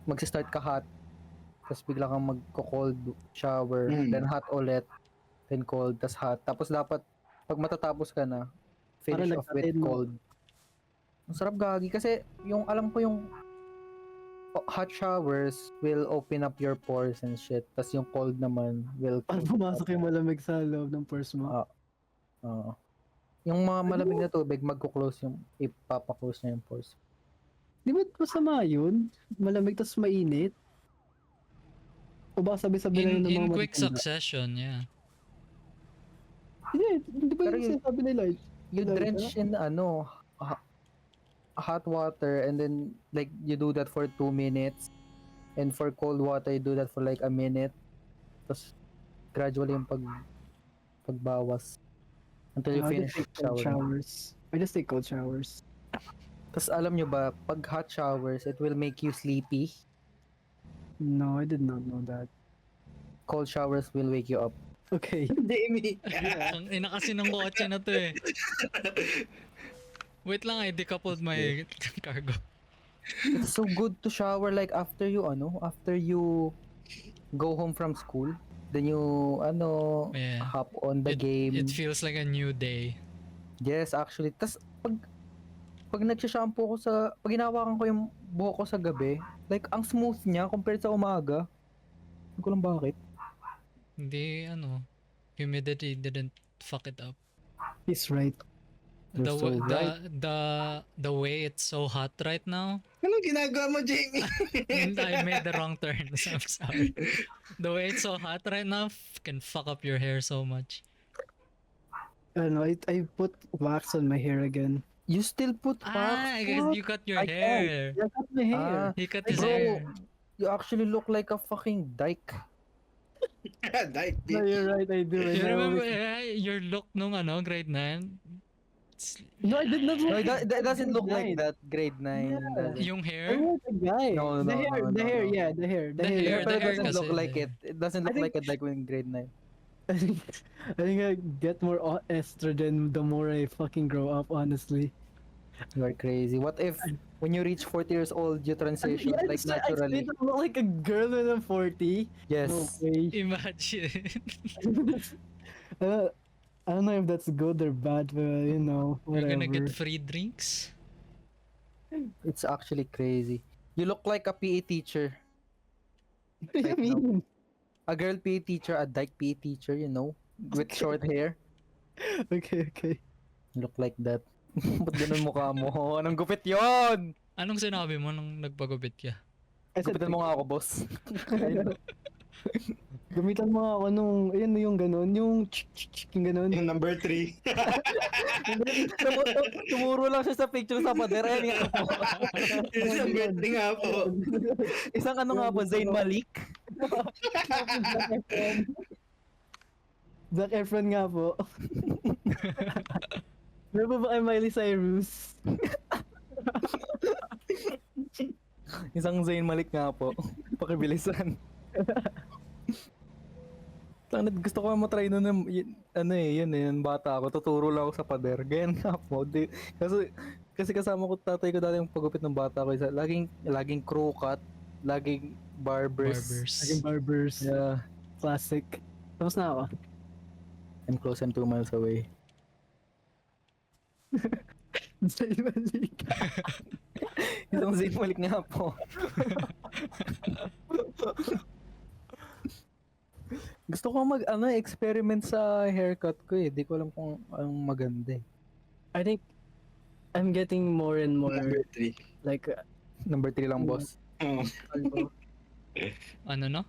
magsi-start ka hot, tapos bigla kang magko-cold shower, then hot ulit, then cold, tas hot. Tapos dapat, pag matatapos ka na, finish Parang off with nagtatin mo. cold. Ang sarap gagi kasi yung alam ko yung hot showers will open up your pores and shit. Tas yung cold naman will Para pumasok yung malamig sa loob ng purse mo. Oo. Yung mga malamig na tubig, magko-close yung, ipapa-close niya yung pores. Di ba masama yun? Malamig tas mainit? O baka sabi-sabi lang In, yun ng in mga quick matatanda? succession, yeah. Hindi ba Pero yung yun- sinasabi nila? You Like drench in hot water and then like you do that for 2 minutes, and for cold water you do that for like a minute, tapos gradually yung pagbawas until you I finish just take cold showering. showers. I just take cold showers. Tapos alam nyo ba, pag hot showers it will make you sleepy, No, I did not know that. cold showers will wake you up. Okay. Jamie. Ang ina kasi ng kotse na to eh. Wait lang, I decoupled my cargo. It's so good to shower like after you go home from school, then you Yeah. hop on the game. It feels like a new day. Yes, actually. Tas pag nagsha-shampoo ko pag hinawakan ko yung buhok ko sa gabi, like ang smooth niya compared sa umaga. Hindi ko lang bakit. Hindi, humidity didn't fuck it up. He's right. You're The, so wa- right. the way it's so hot right now, Anong ginagawa mo, Jamie? and I made the wrong turn, so I'm sorry. The way it's so hot right now can fuck up your hair so much. I put wax on my hair again. You still put wax? I guess What? you cut your I hair. I cut my hair. He cut his Bro, hair. you actually look like a fucking dyke. Diet No, you're right. I do. You I remember always- your look nung grade 9? No, I did not. No, look it doesn't look like Nice. that. Grade 9. Yeah. doesn't. Yung I hair? was a guy. No, the no, hair, no, the no, hair, no. yeah, the hair, The hair, Yeah, the pero it hair doesn't kasi. look like it. It doesn't look think- like a dyke in grade 9. I think I get more estrogen the more I fucking grow up. Honestly. You are crazy. What if when you reach 40 years old, you transition Yeah, like I naturally? still look like a girl when I'm 40. Yes. No way. Imagine. I don't know if that's good or bad, but You're whatever. gonna get free drinks? It's actually crazy. You look like a PE teacher. What do you Right now. mean? A girl PE teacher, a dyke PE teacher, with short hair. Okay. You look like that. Ba't ganun mukha mo? Anong gupit yon? Anong sinabi mo nung nagpagupit ka? I said, Gupitan mo nga ako, boss. gamitan mo ako nung, yung ganun, yung yung ganun. Yung number 3. Tumuro lang siya sa picture sa pader. Ayan nga po. Yung number 3 nga po. Isang ano nga po, Zayn Malik. Zac Efron nga po. Meron pa ba kay Miley Cyrus? Isang Zayn Malik nga po. Pakibilisan. Tanad, gusto ko matry nun yun, bata ako, tuturo lang ako sa pader. Ganyan nga po. Kasi kasama ko tatay ko dati yung pagupit ng bata ko. Laging crew cut, laging barbers. Naging barbers. Yeah. Classic. Tapos na ako. I'm close, I'm 2 miles away. Zayn Malik. Isang Zayn Malik nga po. Gusto ko experiment sa haircut ko eh. Di ko alam kung anong maganda eh. I think I'm getting more and more Number 3. like Number 3 lang, boss. Oh. Ano no?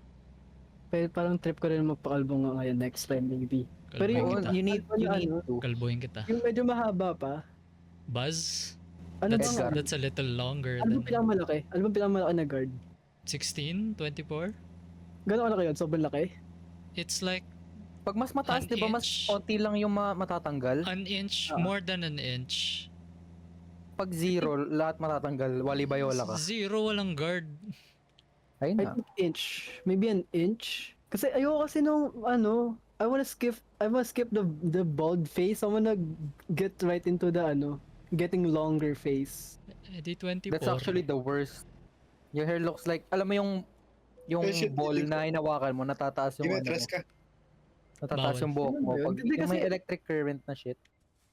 pero parang trip ko rin magpakalbo nga ngayon next time maybe. Pero Kalbuhin yung- kita. You need to. Kalbuhin kita. Yung medyo mahaba pa. Buzz? Ano That's, bang that's a little longer ano bang than pinakamalaki? Ano bang pinakamalaki na guard? 16, 24? Gano'n kalaki yun? Sobrang laki? It's like Pag mas mataas, An di ba, mas inch. konti lang yung matatanggal? an inch, Ah. more than an inch. Pag zero, lahat matatanggal. Wali bayola ka. Zero, walang guard. Ayun I na. think inch. Maybe an inch. Kasi ayoko kasi nung I wanna skip the bald face. I wanna get right into the getting longer face. Eh di 24. That's actually the worst Your hair looks like, alam mo yung Eh, shit, ball titig ko. na hinawakan mo, natataas yung ano, Dimetras ka. natataas Bawal. yung buhok mo. Ano ba yun? Pag Hindi yung may kasi- electric current na shit.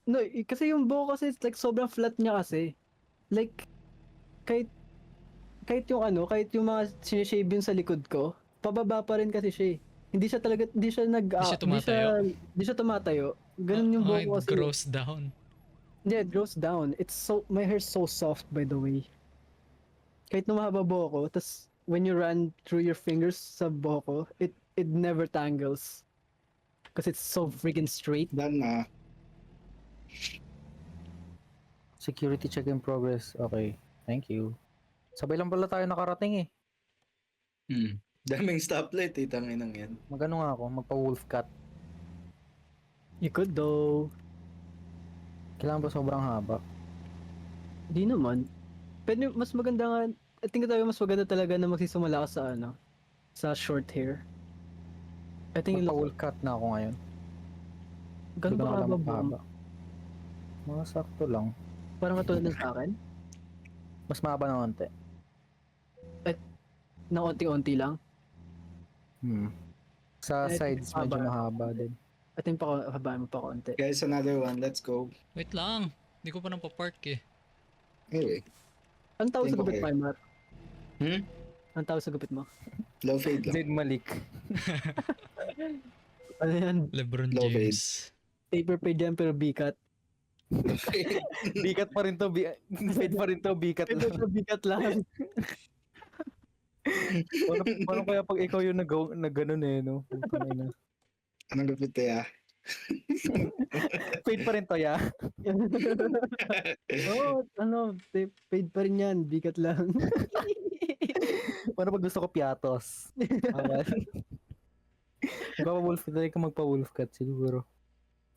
No, kasi yung buhok kasi it's like sobrang flat niya kasi. Like, kahit kahit yung mga sinishave yun sa likod ko, pababa pa rin kasi siya eh. Hindi siya tumatayo. hindi siya tumatayo. Ganun yung buhok ko It kasi. grows down. Yeah, it grows down. My hair's so soft by the way. Kahit na mahaba buhok ko, tas when you run through your fingers sa buhok ko, it never tangles. Because it's so freaking straight. Done na. Security check in progress. Okay. Thank you. Sabay lang pala tayo nakarating eh. Daming stoplight eh, tanginang yan. Magano nga ako, magpa-wolf cut. You could though. Kailangan ba sobrang haba? Di naman. Pero mas maganda nga, I think tayo mas maganda talaga na magsisimula ka sa short hair. I think Magpa-wolf cut na ako ngayon. ganun Hindi ko ba na alam haba magpahaba. buhok? Mga sakto lang. Parang katulad ng sa akin? Mas mahaba na konti. Na onti-onti lang? Sa Eh, sides, medyo mahaba. mahaba din. I think habaan mo pa konti. Guys, another one. Let's go. Wait lang. Hindi ko pa napapark eh. Anyway. Anong tawag sa Tingin ko gupit, kayo. Paimar? Hmm? Anong tawag sa gupit mo? Low fade lang. Zaid Malik. Ano yan? LeBron Low fade. James. Taper fade yan pero bikat. Bikat pa rin to. Fade pa rin to. Bikat lang. Pero bikat lang. Paano kaya pag ikaw yung nag-ganon eh, no? Putang ina. Anong gupit ya? Fade pa rin to, ya. Oo, fade pa rin yan. Bikat lang. Paano pag gusto ko piatos? Awan. Magpapa-wolf cut. Dali ka magpa-wolf cut siguro.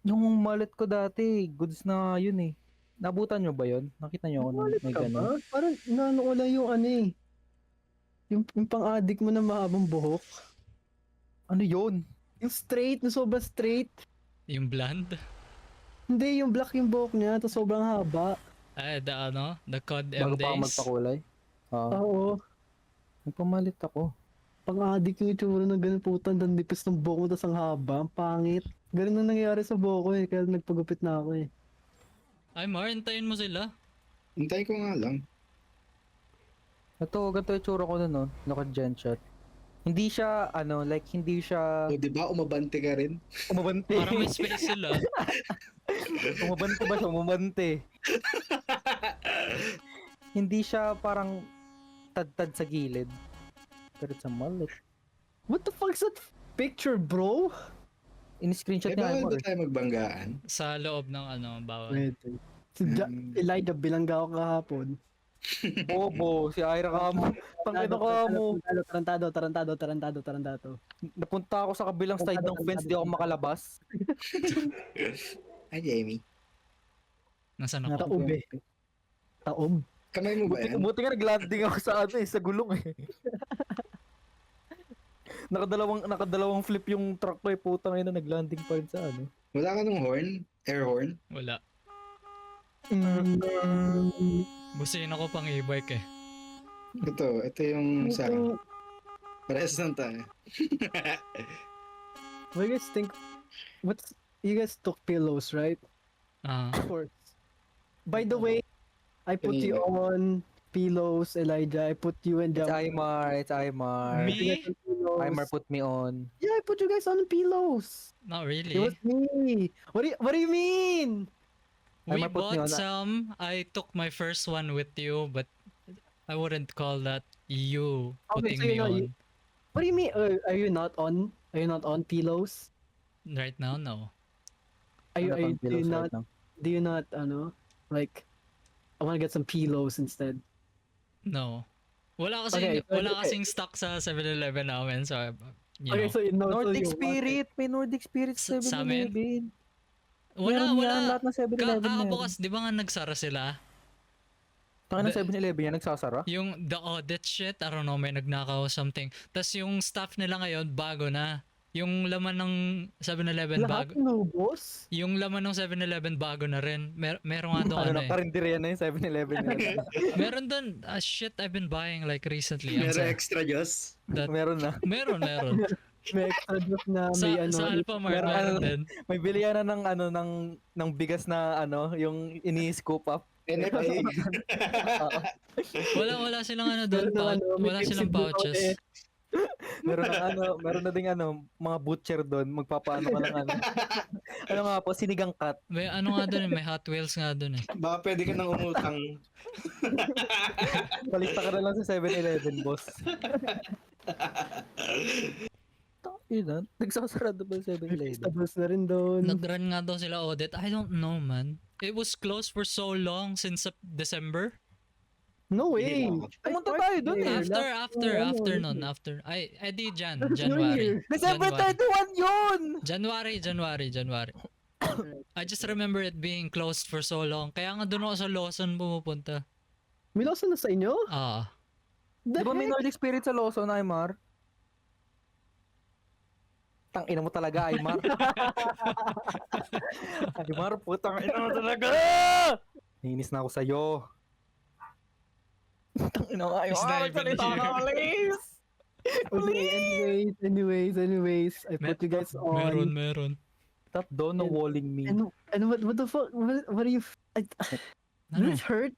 Yung mallet ko dati, goods na yun eh. Nabutan nyo ba yun? Nakita nyo ako na may Ka ba? ganon? Parang naano ko lang yung ano eh. Yung pang-addict mo na mahabang buhok. Ano yun? Yung straight, na sobrang straight. Yung blonde. Hindi, yung black yung buhok niya, tapos sobrang haba. The COD Bago M pa ako days. magpakulay? Oo. Oo. Nagpamalit ako. Pang-addict yung itsura ng ganun putan, dandipis ng buhok mo, tapos ang haba, ang pangit. Ganun na nangyayari sa buhok ko eh, kaya nagpagupit na ako eh. Ay, Mar, hintayin mo sila. Hintay ko nga lang. Ito, ganito yung tsura ko nun, no? Look at Gen Shot. Hindi siya, hindi siya O, di ba? Umabante ka rin. umabante. Parang may space sila. Umabante ba siya? Umabante. Hindi siya parang tad-tad sa gilid. Pero it's a mullet. What the fuck's that picture, bro? In-screenshot Eh, niya bawal mo. ba tayo magbanggaan? Sa loob ng bawal. Wait. Si Elijah, bilangga ako kahapon. Bobo, si Ira ka mo. Tangina ka mo. Tarantado. Napunta ako sa kabilang side ng fence, di ako makalabas. Hi, Jamie. Nasaan ako? Taob eh. Taob. Kamay mo ba yan? Buti nga nag-landing ako sa sa gulong eh. Nakadalawang flip yung truck ko eh, putang ina, nag-landing pa rin sa ano. Wala ka nung horn? Air horn? Wala. Mm. Busin ako pang e-bike eh. Ito yung sa akin. Parehas lang tayo. What do you guys think? You guys took pillows, right? Ah, Of course. By the way, I put you on pillows, Elijah. I put you and It's Jam. Aymar. Me? Aymar put me on. Yeah, I put you guys on pillows. not It really. was me. What do you mean? We Aymar put me bought on. some. I took my first one with you, but I wouldn't call that you Okay, putting so me you're not- on. What do you mean? Are you not on? Are you not on pillows? Right now, no. Are you, Ano are you, pang pillows right now? do you not, like, I want to get some pillows instead. No. Wala Okay, kasing stock sa 7-Eleven namin, so you Okay, know. so you know, Nordic so you want it. Spirit! May Nordic Spirit Sa amin? 7-Eleven. Wala. Lahat ng 7-Eleven meron. Kakabukas, di ba nga nagsara sila? Taka ng 7-Eleven yan, nagsasara. Yung the audit shit, I don't know, may nagnakaw or something. Tapos yung staff nila ngayon, bago na. Yung laman ng 7-Eleven Lahat bago. inubos? Yung laman ng 7-Eleven bago na rin. Meron nga doon Ano ano na, eh. karinderya na yung 7-Eleven nila. Meron doon shit I've been buying like recently. Meron extra Diyos. Meron na. Meron. May extra juice na may Sa Alphamart meron meron ano, din. May bilihan na ng ano ng bigas na ano, yung ini-scoop up. NFA. Wala silang ano doon. Meron ng ano, may Wala Pepsi silang Blue pouches. eh. Meron na ding ano, mga butcher doon, magpapaano ka ng ano. Ano nga po, sinigang cut. May ano nga doon, may Hot Wheels nga doon eh. Baka pwede ka nang umutang. Palista ka na lang sa 7-Eleven, boss. Ina, nagsasarado ba yung 7-Eleven? Vegetables na rin doon. Nag-run nga daw sila audit. I don't know, man. It was closed for so long since December. No way. Hindi I Pumunta started tayo dun eh. there. After. Ay, di January. December 31 yun! January. I just remember it being closed for so long. Kaya nga doon ako sa Lawson pumupunta. May Lawson na sa inyo? Ah. The Di ba may heck? Nordic Spirit sa Lawson, Aymar? Tang ina mo talaga, Aymar. Aymar, putang ina mo talaga! Nainis na ako sa'yo. Tang ina mo, It's not Aymar. even Salita ka, here. please! Okay, anyways, I put you guys on. Meron. Stop walling me. And what the fuck? What are you? Does Ano? it hurt?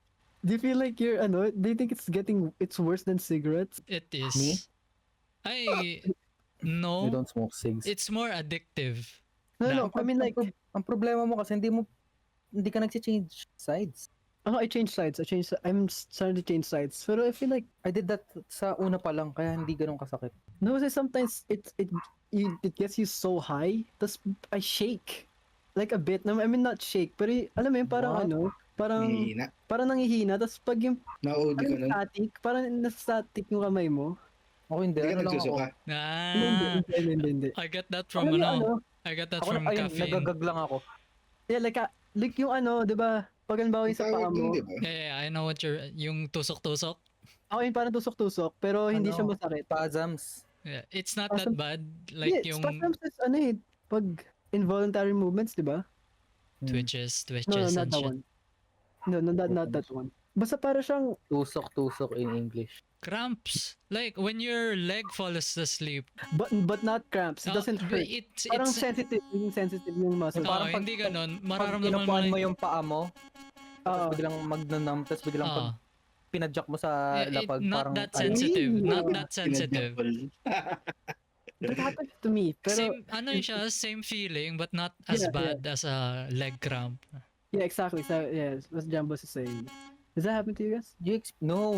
Do you feel like you're do you think it's worse than cigarettes? It is. Me? Ay, You no. don't smoke cigs. It's more addictive. No, I mean like, Ang problema mo kasi hindi ka nagsi-change sides. I changed sides. I'm starting to change sides. Pero I feel like, I did that sa una pa lang, kaya hindi ganun kasakit. no, kasi sometimes it gets you so high, tas I shake. Like a bit. I mean not shake, pero alam mo yun, parang What? parang Mahina. parang nangihina, tas pag yung Na-OD ka nun. parang nasa-static yung kamay mo. Ako hindi, Hindi ka ano lang ako. nagsusuka. Ah, Hindi. I get that from Alam mo, ano. I get that Ako from ayun, caffeine. nagagag lang ako. Yeah, like yung di ba? Pag halimbawa yung sa paa Tawag yun, mo, di ba? Yeah, I know what yung tusok-tusok. ako yun parang tusok-tusok, pero hindi Ano? siya masakit. Spasms. Yeah, it's not that Awesome. bad. Like Yeah, yung spasms is pag involuntary movements, di ba? twitches No, and not that shit. one. No, not that one. Basta para siyang, Tusok in English. Cramps. Like when your leg falls asleep. but not cramps. It doesn't hurt. It's Parang sensitive yung muscle. Yung parang pag- hindi ganun. Pag Mararamdaman mo pinupuan mo like, yung paa mo, tapos Oo. biglang magnanam, tapos biglang pag pinadyak mo sa lapag, not parang that ay, sensitive. Ay, Not that sensitive. That happens to me. Pero, Same, ano yun siya, same feeling but not as Yeah, bad as a leg cramp. yeah, exactly. So, yes, what Jumbo is saying. Does that happen to you guys? No.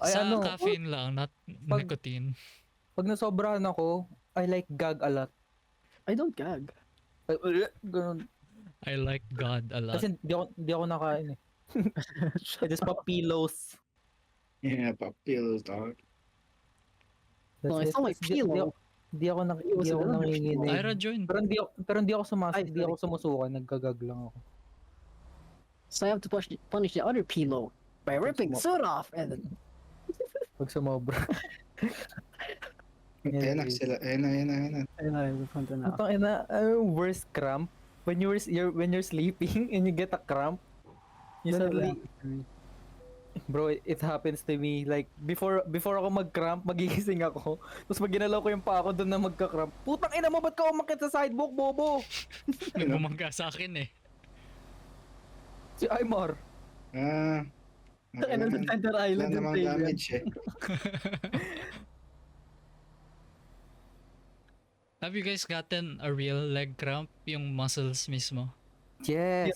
Ay Sa ano, caffeine lang, not Pag- nicotine. pag nasobrahan ako, I like gag a lot. I don't gag. Ganun. I like God a lot. Kasi di ako nakain eh. I just pop pillows. Yeah, papil talk. No, it's not like Di pillow. ako Pillows are not nanginginig. Ira join. Pero hindi ako Ay, hindi ako sumusuka, naggagag lang ako. So I have to punish the other pillow by ripping the suit off and then Pag sumobra. Ayan na sila. Ayan na. ayun na, punta na ako. Putang ina, worst cramp. When you're sleeping and you get a cramp, you Ganun suddenly, lang to me. bro, it happens to me. Like, before ako mag-cramp, magigising ako. Tapos pag ginalaw ko yung paa ko doon na magka-cramp, putang ina mo, ba't ka umakit sa sidewalk, bobo? Bumangga sa akin eh. Si Aymar. Ah. Ano sa Center Wala Island yung namang playground. damage eh. Have you guys gotten a real leg cramp? Yung muscles mismo. Yes.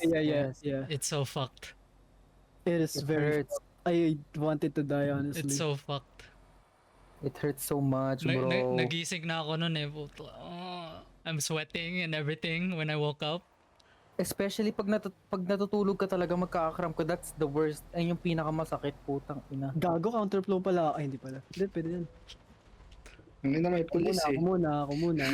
Yeah. It's so fucked. It is It very. hurts. I wanted to die honestly. It's so fucked. It hurts so much, bro. Nagising na ako nun eh. Puto. I'm sweating and everything when I woke up. Especially pag natutulog ka talaga magkaka-cramp ka, that's the worst. Ayun yung pinakamasakit, putang ina. Gago, counterflow pala. Ay, hindi pala. Hindi, pwede yan. Ang ina may pulis eh. Ako muna.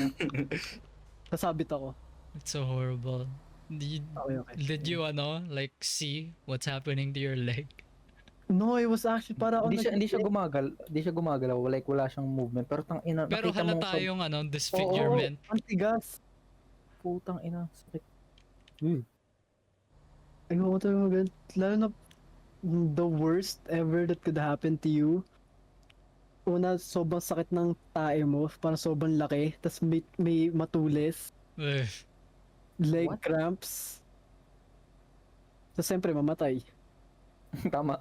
Sasabit ako. It's so horrible. Okay. Did you like see what's happening to your leg? No, it was actually para ako Hindi siya gumagalaw, like wala siyang movement, pero tang ina, Pero nakita mo halata sa yung Oo, disfigurement. ang tigas. putang ina, sakit. Ayoko talaga. Lalo na the worst ever that could happen to you. Una, sobrang sakit ng tae mo, parang sobrang laki, tas may matulis, Ugh. leg What? cramps. So, siyempre, mamatay. Tama.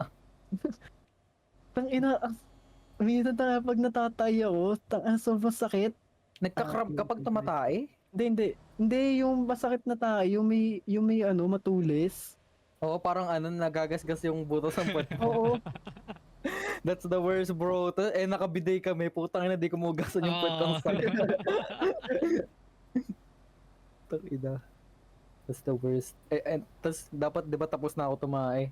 Tang ina, minsan tayo pag natatay ako, sobrang sakit. Nagka-cramp kapag tumatay? Hindi, yung masakit na tayo, yung may matulis. Oo, parang nagagasgas yung buto sa puwet mo. Oo, That's the worst, bro. Nakabiday kami. Putang ina, di ko mugasan yung puwet ko. Ang sakit. Putang ina. That's the worst. Tas dapat, di ba, tapos na ako tumae.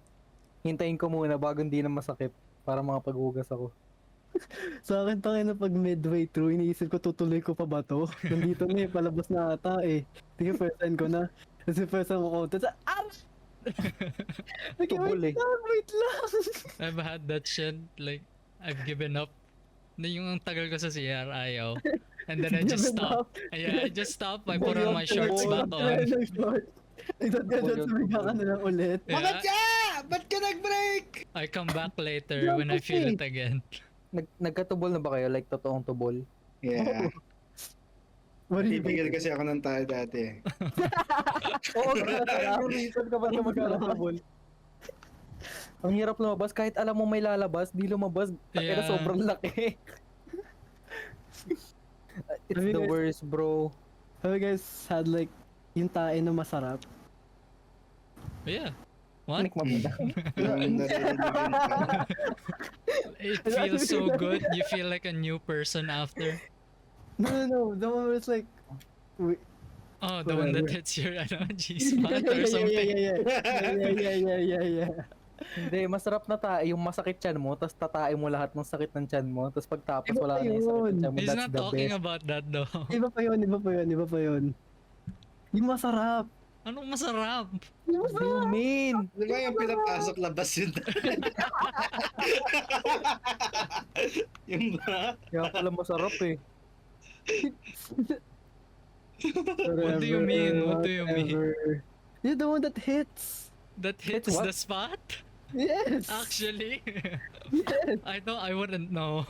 Hintayin ko muna bago hindi na masakit para makapaghugas ako. sa akin tangin na pag midway through, iniisip ko tutuloy ko pa ba to? Nandito na palabas na ata eh. Sige, first time ko na. Kasi first time ko, tapos, Okay, Tubol wait lang. I've had that shit, like, I've given up. Na yung ang tagal ko sa CR, ayaw. And then I just stopped. Yeah, I just stopped. I put on my shorts back on. Nagtat ka dyan, sumiga ka na lang ulit. Yeah, Ba't ka nag-break? I come back later when I feel it again. Nagkatubol na ba kayo? Like, totoong tubol? Yeah. What do you Tigil think? kasi ako ng tayo dati. Oo, yung reason ka ba na magkakatubol? Ang hirap lumabas. Kahit alam mo may lalabas, di lumabas. Kaya Yeah. sobrang laki. It's Have you the guys- worst, bro. Have you guys had like yung tae na masarap? Yeah. What? Tikman mo na. Yung naririnig yun pa. It feels so good. You feel like a new person after. No. The one where it's like, wait, Oh, the one that Whatever. hits your G-spot or something. Yeah. Hindi, masarap na tae. Yung masakit tiyan mo, tapos tatae mo lahat ng sakit ng tiyan mo, tapos pagtapos Iba wala pa na yung sakit ng yun. tiyan mo. He's That's not the talking best. about that though. Iba pa yun. Yung masarap. Anong masarap? What do you mean? Di ba yung pinapasok labas yun? Yung ba? Kaya pala masarap eh. What do you mean? What do you mean? You're the one that hits. That hits what? the spot? Yes. Actually, Yes. I wouldn't know.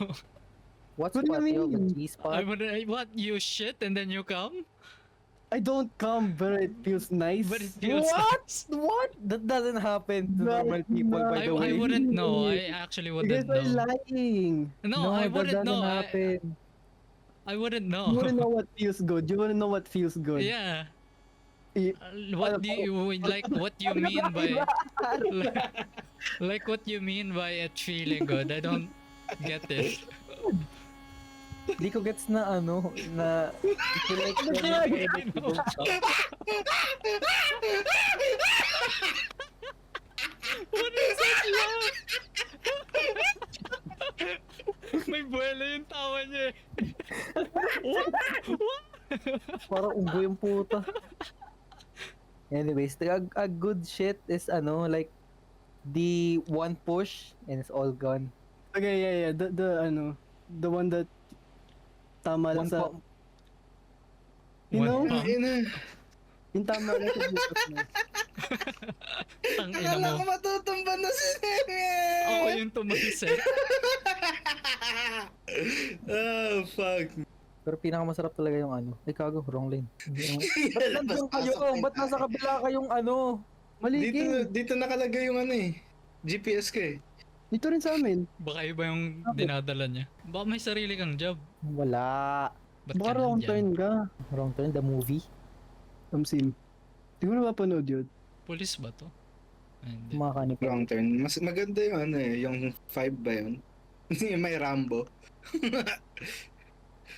What's What do you what? Yung mean? G-spot? I wouldn't. What, you shit and then you come? I don't come, but it feels nice. But it feels What? nice. What? That doesn't happen to normal people, by I, the way. I wouldn't know. I actually You guys wouldn't are know. lying. No, I that wouldn't doesn't know. happen. I wouldn't know. You wouldn't know what feels good. You wouldn't know what feels good. Yeah. I- What do you like? What you mean by like what you mean by it feeling good? I don't get it. Di ko gets na na I feel like I know. What is that laugh? May buwelo yung tawa niya eh. What? parang unggoy yung puta. Anyways, a good shit is like the one push and it's all gone. Okay, yeah. The one that tama lang One sa, pump. you One know, pump. yung tama lang sa butot mo. Tang ina Akala mo. ko matutumba na si Neme! Ako yung tumagisip. Oh, fuck. Pero pinakamasarap talaga yung Ay, kago, wrong lane. Labas Ba't kayo? Ba't nasa kabila kayong Maligay. Dito nakalagay yung GPS ko eh. Dito rin sa amin. Baka iba yung dinadala niya. Baka may sarili kang job. Wala. Ba't Baka ka wrong nandyan? turn ka. Wrong turn, the movie. Tamsin. Hindi ko na mapanood yun. Police ba to? Ay, hindi. Makakanip. Wrong turn. Mas maganda yung yung 5 ba yun? Yung may Rambo.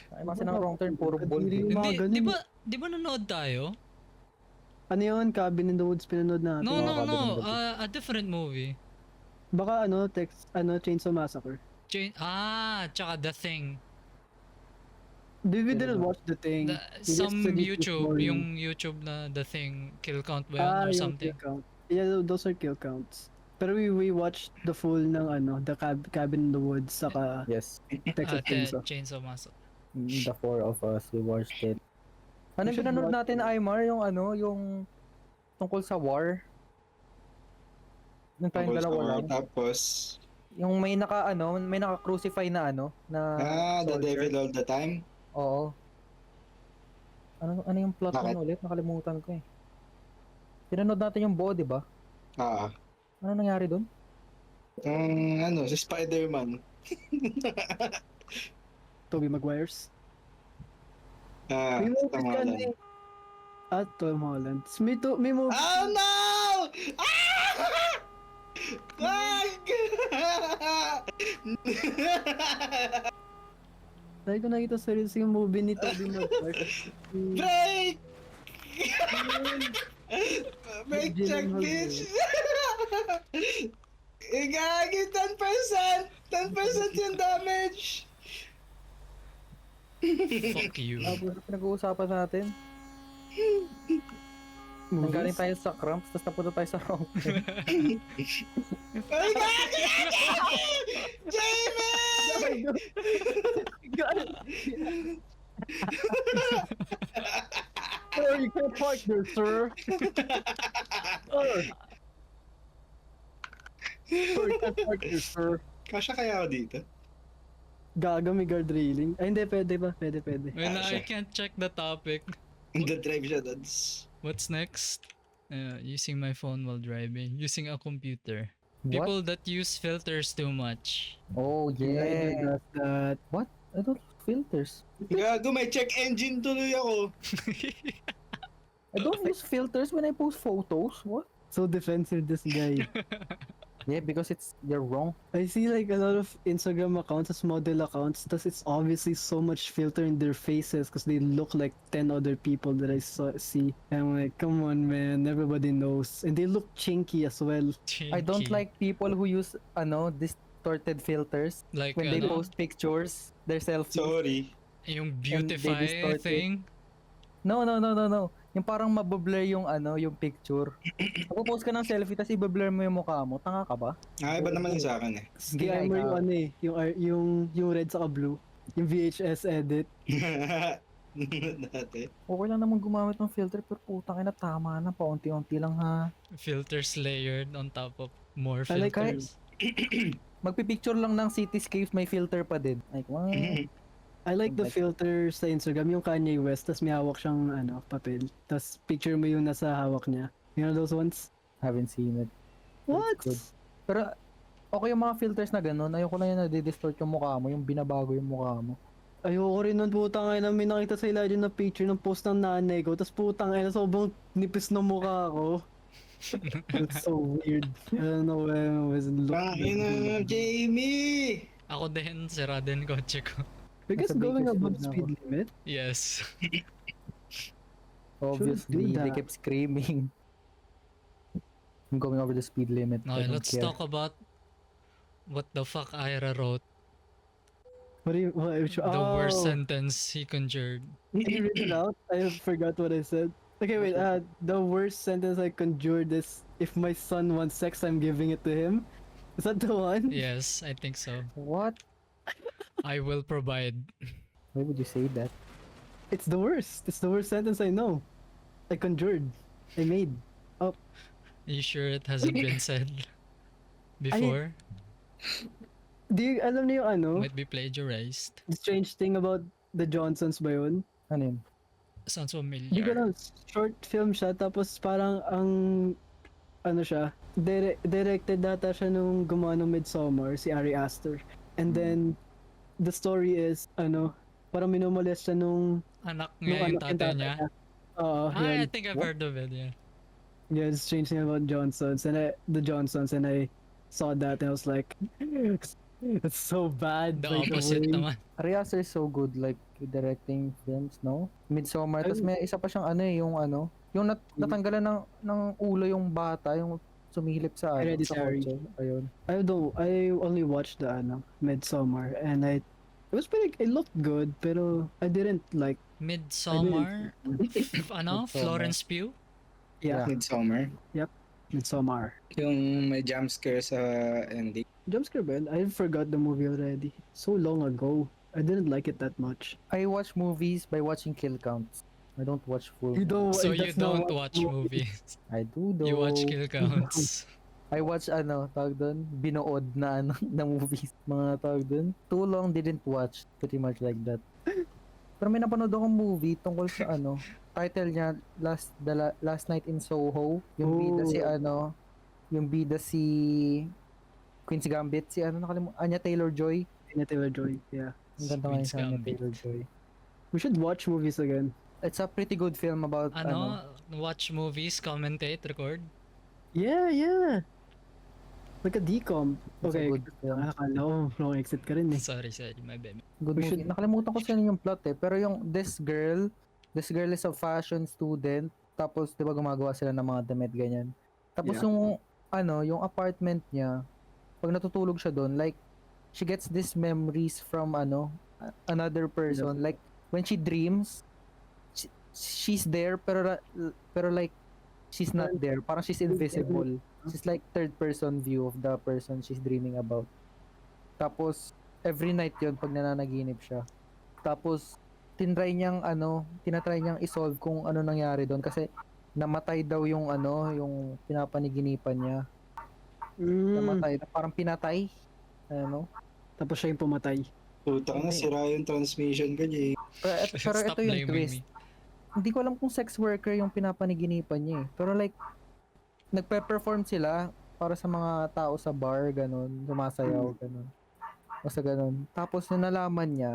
Ay, kasi ng wrong turn, puro bold. Kadiri. Yung mga Hindi, ganun. di ba nanood tayo? Ano yun? Cabin in the Woods pinanood natin. No, Mga no. kabin ng A different movie. Baka Chainsaw Massacre. Tsaka The Thing. We didn't watch the thing. We just Some said it this YouTube, morning. yung YouTube na The Thing, kill count ba yun or yung something? kill count. Yeah, those are kill counts. Pero we watched the full ng the Cabin in the Woods saka Yes. Texas Chainsaw. Chainsaw Massacre. The four of us, we watched it. Ano We should pinanood watch natin, it. Aymar? Yung yung tungkol sa war? Yung tayong dalawa lang. Tapos, Yung may may naka-crucify na na the soldier. devil all the time. Oo. Ano yung plot Bakit? nun ulit? Nakalimutan ko eh. Pinanood natin yung buo, di ba? Ah, Ano nangyari doon? si Spider-Man. Tobey Maguire's. Ah, May movie tama ka lang. Tom Holland. May movie. Oh no! Ah! Wag! Dahil ko nakita seryoso yung movie ni Tobey Maguire. Break! Break Gyllenhaal check, yun. bitch! Igagi, 10%! 10% yung damage! Fuck you. Tapos pinag-uusapan natin. Nanggaling tayo sa cramps, tapos napunta tayo sa wrong place. Ay, gagi! Jamie! Sir, you can't park there, sir. Sir. Sir, you can't park there, sir. Kasya kaya ako dito? Gaga, may guard railing. Ay, hindi, pwede ba? Pwede. When Ah, I siya. can't check the topic. The drive siya, dads. What's next? Using my phone while driving. Using a computer. What? People that use filters too much. Oh, yeah. Does that. What? I don't use filters. Gago, may check engine tuloy ako. I don't use filters when I post photos. What? So defensive, this guy. Yeah, because you're wrong. I see like a lot of Instagram accounts as model accounts. Thus, it's obviously so much filter in their faces because they look like 10 other people that I see. And I'm like, come on, man, everybody knows. And they look chinky as well. I don't Chinky. like people who use distorted filters Like when they ano, post pictures, their selfies. Sorry. yung they beautify distort it. thing. No. Yung parang mabablur yung yung picture. Magpo-post ka ng selfie tapos i-blur mo yung mukha mo. Tanga ka ba? Iba naman yung sa akin eh. Sige, Nga, Armor, ikaw. yung red saka blue. Yung VHS edit. Dati. Okay lang naman gumamit ng filter pero putang ina tama na paunti-unti lang ha. Filters layered on top of more I like filters. Magpipicture lang ng cityscapes may filter pa din. Like, what? I like the Like- filter sa Instagram, yung Kanye West, tas may hawak siyang papel. Tas picture mo yung nasa hawak niya. You know those ones? Haven't seen it. What? good. Pero okay yung mga filters na ganun. Ayoko na yung nadi-distort yung mukha mo, yung binabago yung mukha mo. Ayoko rin nun, putang ina, may nakita sa ilalim na picture ng post ng nanay ko, tas putang ina, sobrang nipis ng mukha ko. It's so weird. I don't know why I was Bangin na, looking. Jamie! Ako din, sira din kotse ko. Because Nasa going Bakersfield above na speed limit? Yes. Obviously, do they that. kept screaming. I'm going over the speed limit. I Okay, don't let's care. talk about what the fuck Ira wrote. What do you, The worst sentence he conjured. Can you read it out? I forgot what I said. Okay, wait, the worst sentence I conjured is, if my son wants sex, I'm giving it to him. Is that the one? Yes, I think so. What? I will provide. Why would you say that? It's the worst. It's the worst sentence I know. I conjured. I made. Are you sure it hasn't been said before? Do you, alam niyo yung ano? Might be plagiarized. The strange thing about the Johnsons ba yun? Ano yun? Sounds Hindi ko familiar. alam, short film siya, tapos parang ang, ano siya, directed data siya nung gumawa ng Midsommar, si Ari Aster. And then, the story is, parang minumolest siya nung Anak niya yung tatay niya. Oo, I yun. think I've heard of it, yeah. Yeah, it's strange thing about Johnsons, and the Johnsons, and I saw that, and I was like, it's so bad. The like, opposite way. naman. Ari Aster is so good like directing films, no? Midsommar. Tapos may isa pa siyang yung natanggalan ng ulo yung bata, yung sumilip sa Hereditary. kotse. Ayun. I only watched the Midsommar, and it looked good, pero I didn't like. Midsommar? Midsommar. Florence Pugh? Yeah, Yeah. Midsummer. Midsommar. Yung may jump scare sa ending. Jumpscare ba yun? I forgot the movie already. So long ago. I didn't like it that much. I watch movies by watching kill counts. I don't watch full. You don't. So you that's not don't watch movies. I do though. You watch kill counts. I watch tawag doon, binuod na na movies, mga tawag doon. Too long didn't watch, pretty much like that. Pero may napanood akong movie tungkol sa title niya Last Night in Soho. Yung bida si yung bida si Queen's Gambit, si Anya Taylor-Joy. Anya Taylor-Joy, yeah. Ang ganda nga Queen's sa Anya Gambit. Taylor-Joy. We should watch movies again. It's a pretty good film about Watch movies, commentate, record. Yeah. Like a decom. It's a Okay. good film. Akala ko, wrong exit ka rin eh. Sorry, my bad. Good We movie. should- Nakalimutan ko sino yung plot eh. Pero yung this girl is a fashion student. Tapos 'di ba gumagawa sila ng mga damit ganyan. Tapos Yeah. yung apartment niya, pag natutulog siya doon, like she gets these memories from another person. Like when she dreams, she's there pero like she's not there. Parang she's invisible. She's like third person view of the person she's dreaming about. Tapos every night yon pag nananaginip siya. Tapos tinatry niyang i-solve kung ano nangyari doon kasi namatay daw yung yung pinapaniginipan niya. Namatay, parang pinatay. Tapos siya yung pumatay. Puta ka na, sira yung transmission ko, Jay. Pero Stop ito yung blaming twist. me. Hindi ko alam kung sex worker yung pinapaniginipan niya eh. Pero like, nagpe-perform sila para sa mga tao sa bar, ganun, sumasayaw, ganun. Basta ganun. Tapos nung nalaman niya,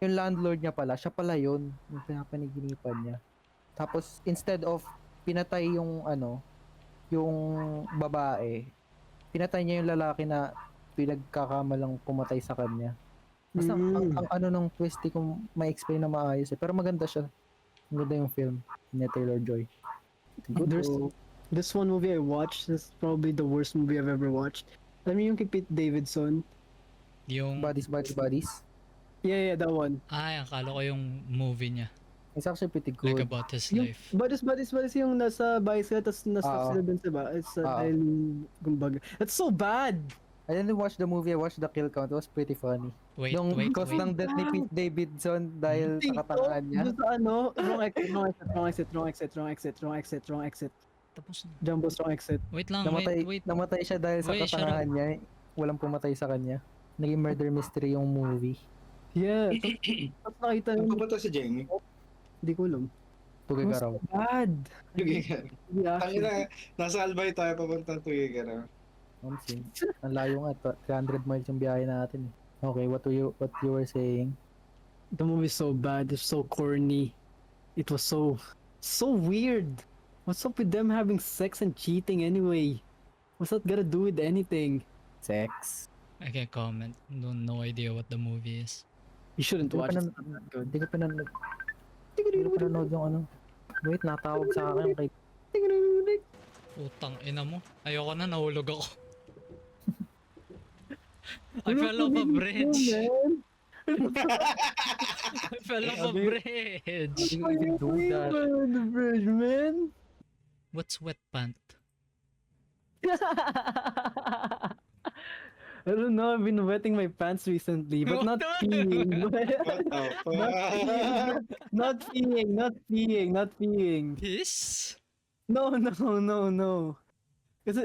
yung landlord niya pala, siya pala yun, yung pinapaniginipan niya. Tapos instead of pinatay yung yung babae, pinatay niya yung lalaki na pinagkakamalang pumatay sa kanya. Basta ang ng twist, di ko ma-explain na maayos eh. Pero maganda siya. Maganda yung film niya Taylor-Joy. Good. This one movie I watched is probably the worst movie I've ever watched. Alam niyo yung kay Pete Davidson? Yung, Bodies. Yeah, that one. akala ko yung movie niya. It's actually pretty Like good. about his Yung life. Buddies yung nasa bicycle tapos nasa sila dun sa ba? It's dahil kumbaga. That's so bad! I didn't watch the movie, I watched the kill count. It was pretty funny. Wait. Cause ng death ni Pete Davidson dahil sa katangahan niya. Dun sa wrong exit. Tapos na. Jumbo's wrong exit. Wait lang, wait. Namatay siya dahil sa Wait, shut katangahan niya. Walang pumatay sa kanya. Naging murder mystery yung movie. Yeah. Tapos nakita Ano yung, ba to si Jamie? hindi ko alam. Tugay Mas ka raw. bad. Tugay ka. Yeah, Ang ina, nasa Albay tayo papuntang Tugay ka na. Ang layo nga. 300 miles yung biyahe natin eh. Okay, what you were saying? The movie's so bad. It's so corny. It was so weird. What's up with them having sex and cheating anyway? What's that gotta do with anything? Sex. I can't comment. No idea what the movie is. You shouldn't watch it. Hindi ko pinanood yung Wait, natawag sa akin kay Utang ina mo. Ayoko na, nahulog ako. I fell off a bridge. I fell off a bridge. How do you do that? The bridge, man. What's wet pant? I don't know. I've been wetting my pants recently, but not peeing. Not peeing. Piss? No. Kasi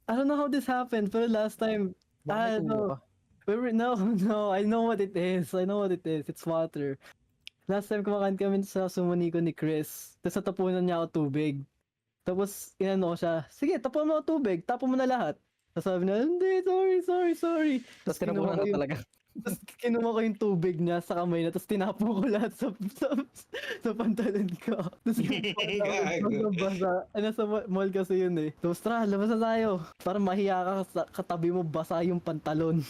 I don't know how this happened, but last time, Bakit no. No, I know what it is. It's water. Last time kumakain kami sa Sumoniko ni Chris. Tapos natapunan niya ako tubig. Tapos inano siya, sige, tapunan mo ako tubig. Tapon mo na lahat. Tapos sabi niya, hindi, sorry. Tapos tinapunan na talaga. Tapos kinuha ko yung tubig niya sa kamay niya. Tapos tinapo ko lahat sa pantalon ko. Tapos basa. Nasa mall kasi yun eh. Tapos tara, labas na tayo. Para mahiya ka sa katabi mo, basa yung pantalon.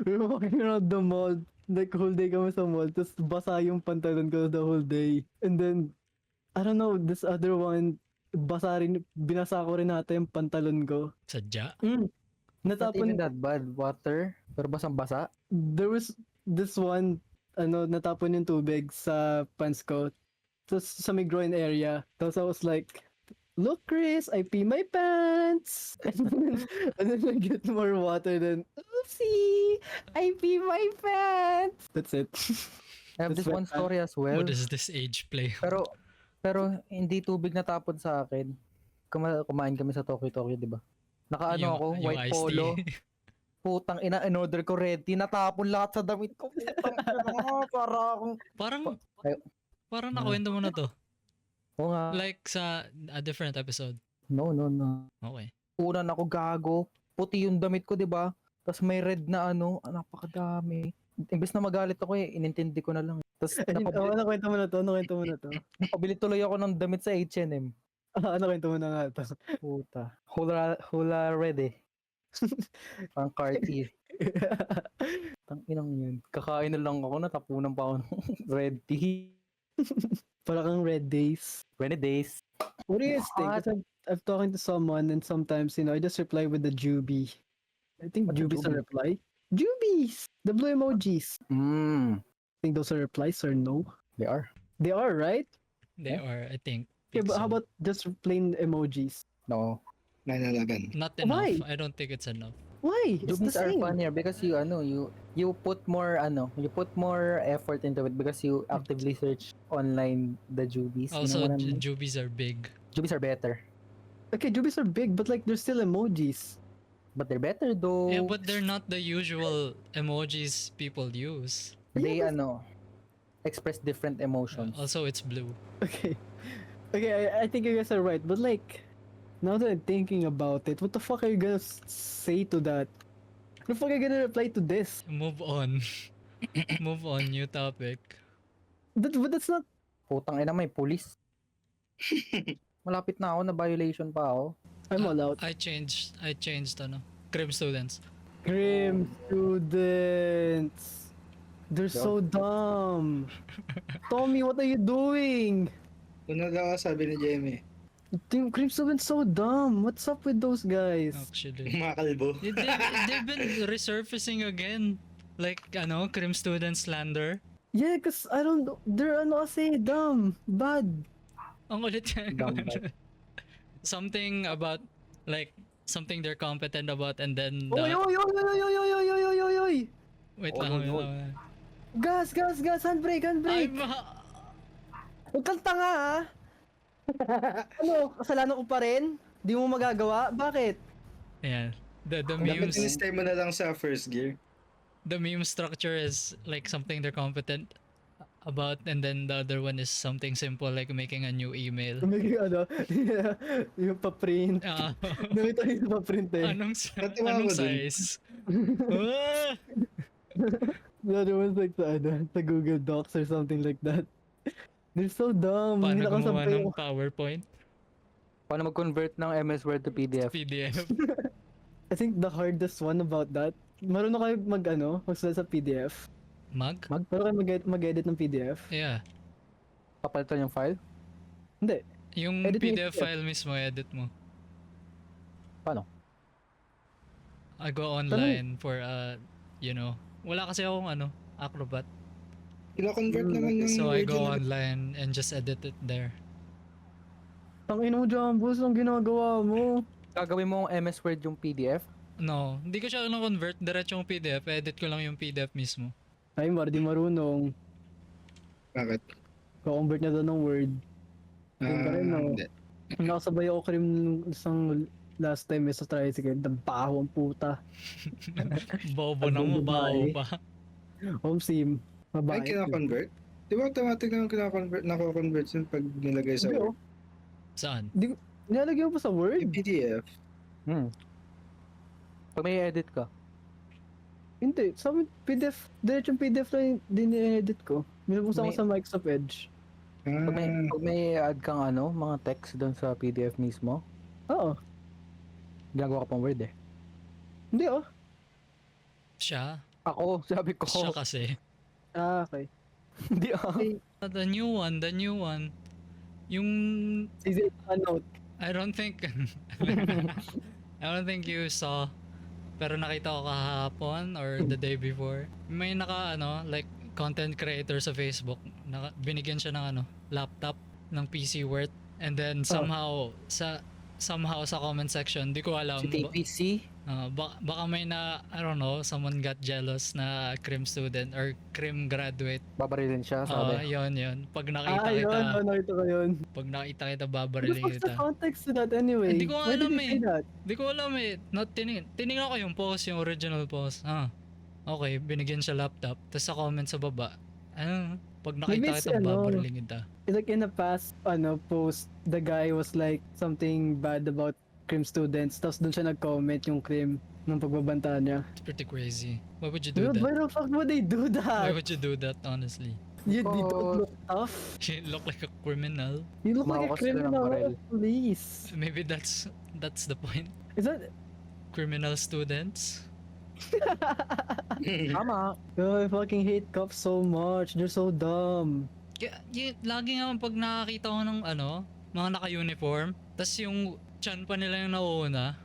We were walking around the mall. Like whole day kami sa mall. Tapos basa yung pantalon ko the whole day. And then, I don't know, this other one, binasa ko rin natin yung pantalon ko. Sadya? Not even Natapon, that bad. Water. Pero basang-basa. there was this one, natapon yung tubig sa pants ko. Tapos sa may groin area. Tapos I was like, look, Chris, I pee my pants. And then I get more water than, oopsie, I pee my pants. That's it. I have That's this one my- story as well. What is this age play? Pero hindi tubig natapon sa akin. Kumain kami sa Tokyo, di ba? Nakaano ako, white iced tea. polo. Putang ina, in-order ko red tea. Natapon lahat sa damit ko. Putang ina, para akong... Parang Ay- parang nakwento mo na to. Oo nga. Like sa a different episode. No. Okay. Unan ako gago. Puti yung damit ko, di ba? Tapos may red na ano. Napakadami. Imbes na magalit ako inintindi ko na lang. Tapos nakwento mo na to. napabili tuloy ako ng damit sa H&M. Nakwento mo na nga to. Puta. Hula red eh. Pang Cartier. Tanginang yun. Kakain na lang ako, natapunan pa ako ng red tea. Para kang red days. 20 days. What do you guys think? 'Cause I'm talking to someone and sometimes, I just reply with the Juby. I think What's a Juby's a Juby? reply. Jubies! The blue emojis. Think those are replies or no? They are. They are, right? They are, I think. Okay, but how so. about just plain emojis? No. 9/11. Not enough. Why? I don't think it's enough. Why? It's the Jubies are same. funnier because you put more effort into it because you actively search online the Jubies. Also, You know what I mean? Jubies are big. Jubies are better. Okay, Jubies are big, but like they're still emojis. But they're better though. Yeah, but they're not the usual emojis people use. They express different emotions. Also, it's blue. Okay. Okay, I think you guys are right, but like, now that I'm thinking about it, what the fuck are you gonna say to that? What the fuck are you gonna reply to this? Move on. Move on. New topic. But that's not. Putang ina, may police. Malapit na ako, na violation pa ako. I'm all out. I changed Crim students. Grim students. They're so dumb. Tommy, what are you doing? Una daw sabi ni Jamie. Team Grim students so dumb. What's up with those guys? Actually. Mga kalbo. They've been resurfacing again. Like, Crim student slander. Yeah, cause I don't. They're kasi dumb, bad. Ang ulit yan. Dumb bad. Something about, like, something they're competent about and then Oy, oy, oy, oy, oy, oy, oy, oy, oy, oy, oy. Wait Oy, lang. oy, oy. Gas, handbrake. Ay, Huwag kang tanga ha. Ano, kasalanan ko pa rin? Di mo magagawa? Bakit? Ayan. The Dapat memes, in-stay mo na lang sa first gear. the meme structure is like something they're competent about, and then the other one is something simple like making a new email. May yung pa-print. Ah, Nakita yung pa-print eh. Natawa anong ko dun. size? Ah! The other one's like sa Google Docs or something like that. They're so dumb. Paano Hindi gumawa nakasampay ng ako. PowerPoint? Paano mag-convert ng MS Word to PDF? PDF. I think the hardest one about that, marunong kayo magsulat sa PDF. Mag? Marunong kayo mag-edit ng PDF. Yeah. Papalitan yung file? Hindi. Yung Edit mo yung PDF PDF. file mismo, edit mo. Paano? I go online for, wala kasi akong Acrobat. Kino-convert naman yung So I Word go yun. online and just edit it there. Tangina mo dyan, boss. Anong ginagawa mo? Gagawin mo yung MS Word yung PDF? No, hindi ko siya na-convert. Diretso yung PDF. Edit ko lang yung PDF mismo. Ay, di marunong. Bakit? Ko-convert na doon ng Word. Yun pa rin, no? Hindi. Nakasabay ako karim isang last time sa tricycle. Dabaho ang puta. Bobo Ang na mo, babae. bao pa. Home sim. Ay, Mabait. kino-convert? Di ba automatic naman kino-convert, nako-convert yun pag nilagay sa Hindi, Word? Saan? Nilalagay mo pa sa Word? Yung PDF. Pag may edit ka. Hindi. Sa amin, PDF. Diretsong PDF lang din edit ko. Minubuksan ko May- sa Microsoft Edge. Pag may add kang mga text doon sa PDF mismo, Oo. ginagawa ka pang Word eh. Hindi oh. Siya? Ako, sabi ko. Siya kasi. Ah, okay. Hindi ako. The new one. Yung, Easy note. I don't think, I don't think you saw, pero nakita ko kahapon or the day before. May like, content creator sa Facebook, binigyan siya ng laptop ng PC worth, And then somehow sa comment section, di ko alam. Si TPC. Baka may I don't know, someone got jealous na crim student or crim graduate. Babarilin siya, sabi. Yun. Pag nakita Yun, kita, nakita ko yun. pag nakita kita, What's babariling the kita. context to that anyway? Hindi ko Why alam did he say that? Di ko alam eh. Tinignan ko yung post, yung original post. Okay, binigyan siya laptop. Tapos sa comment sa baba, pag Maybe nakita it's, kita, babariling kita. Like in the past post, the guy was like something bad about crim students. Tapos dun siya nag-comment yung crim ng pagbabanta niya. It's pretty crazy. Why would you do Dude, why that? the fuck would they do Why that? would you do that, honestly? You don't look tough. You look like a criminal. You look like a Tumakas sila ng criminal baril. police. Maybe that's the point. Is that... Criminal students. Tama. Oh, I fucking hate cops so much. They're so dumb. Lagi nga pag nakakita ko ng mga naka-uniform, tas yung chan pa nila yung nauuna.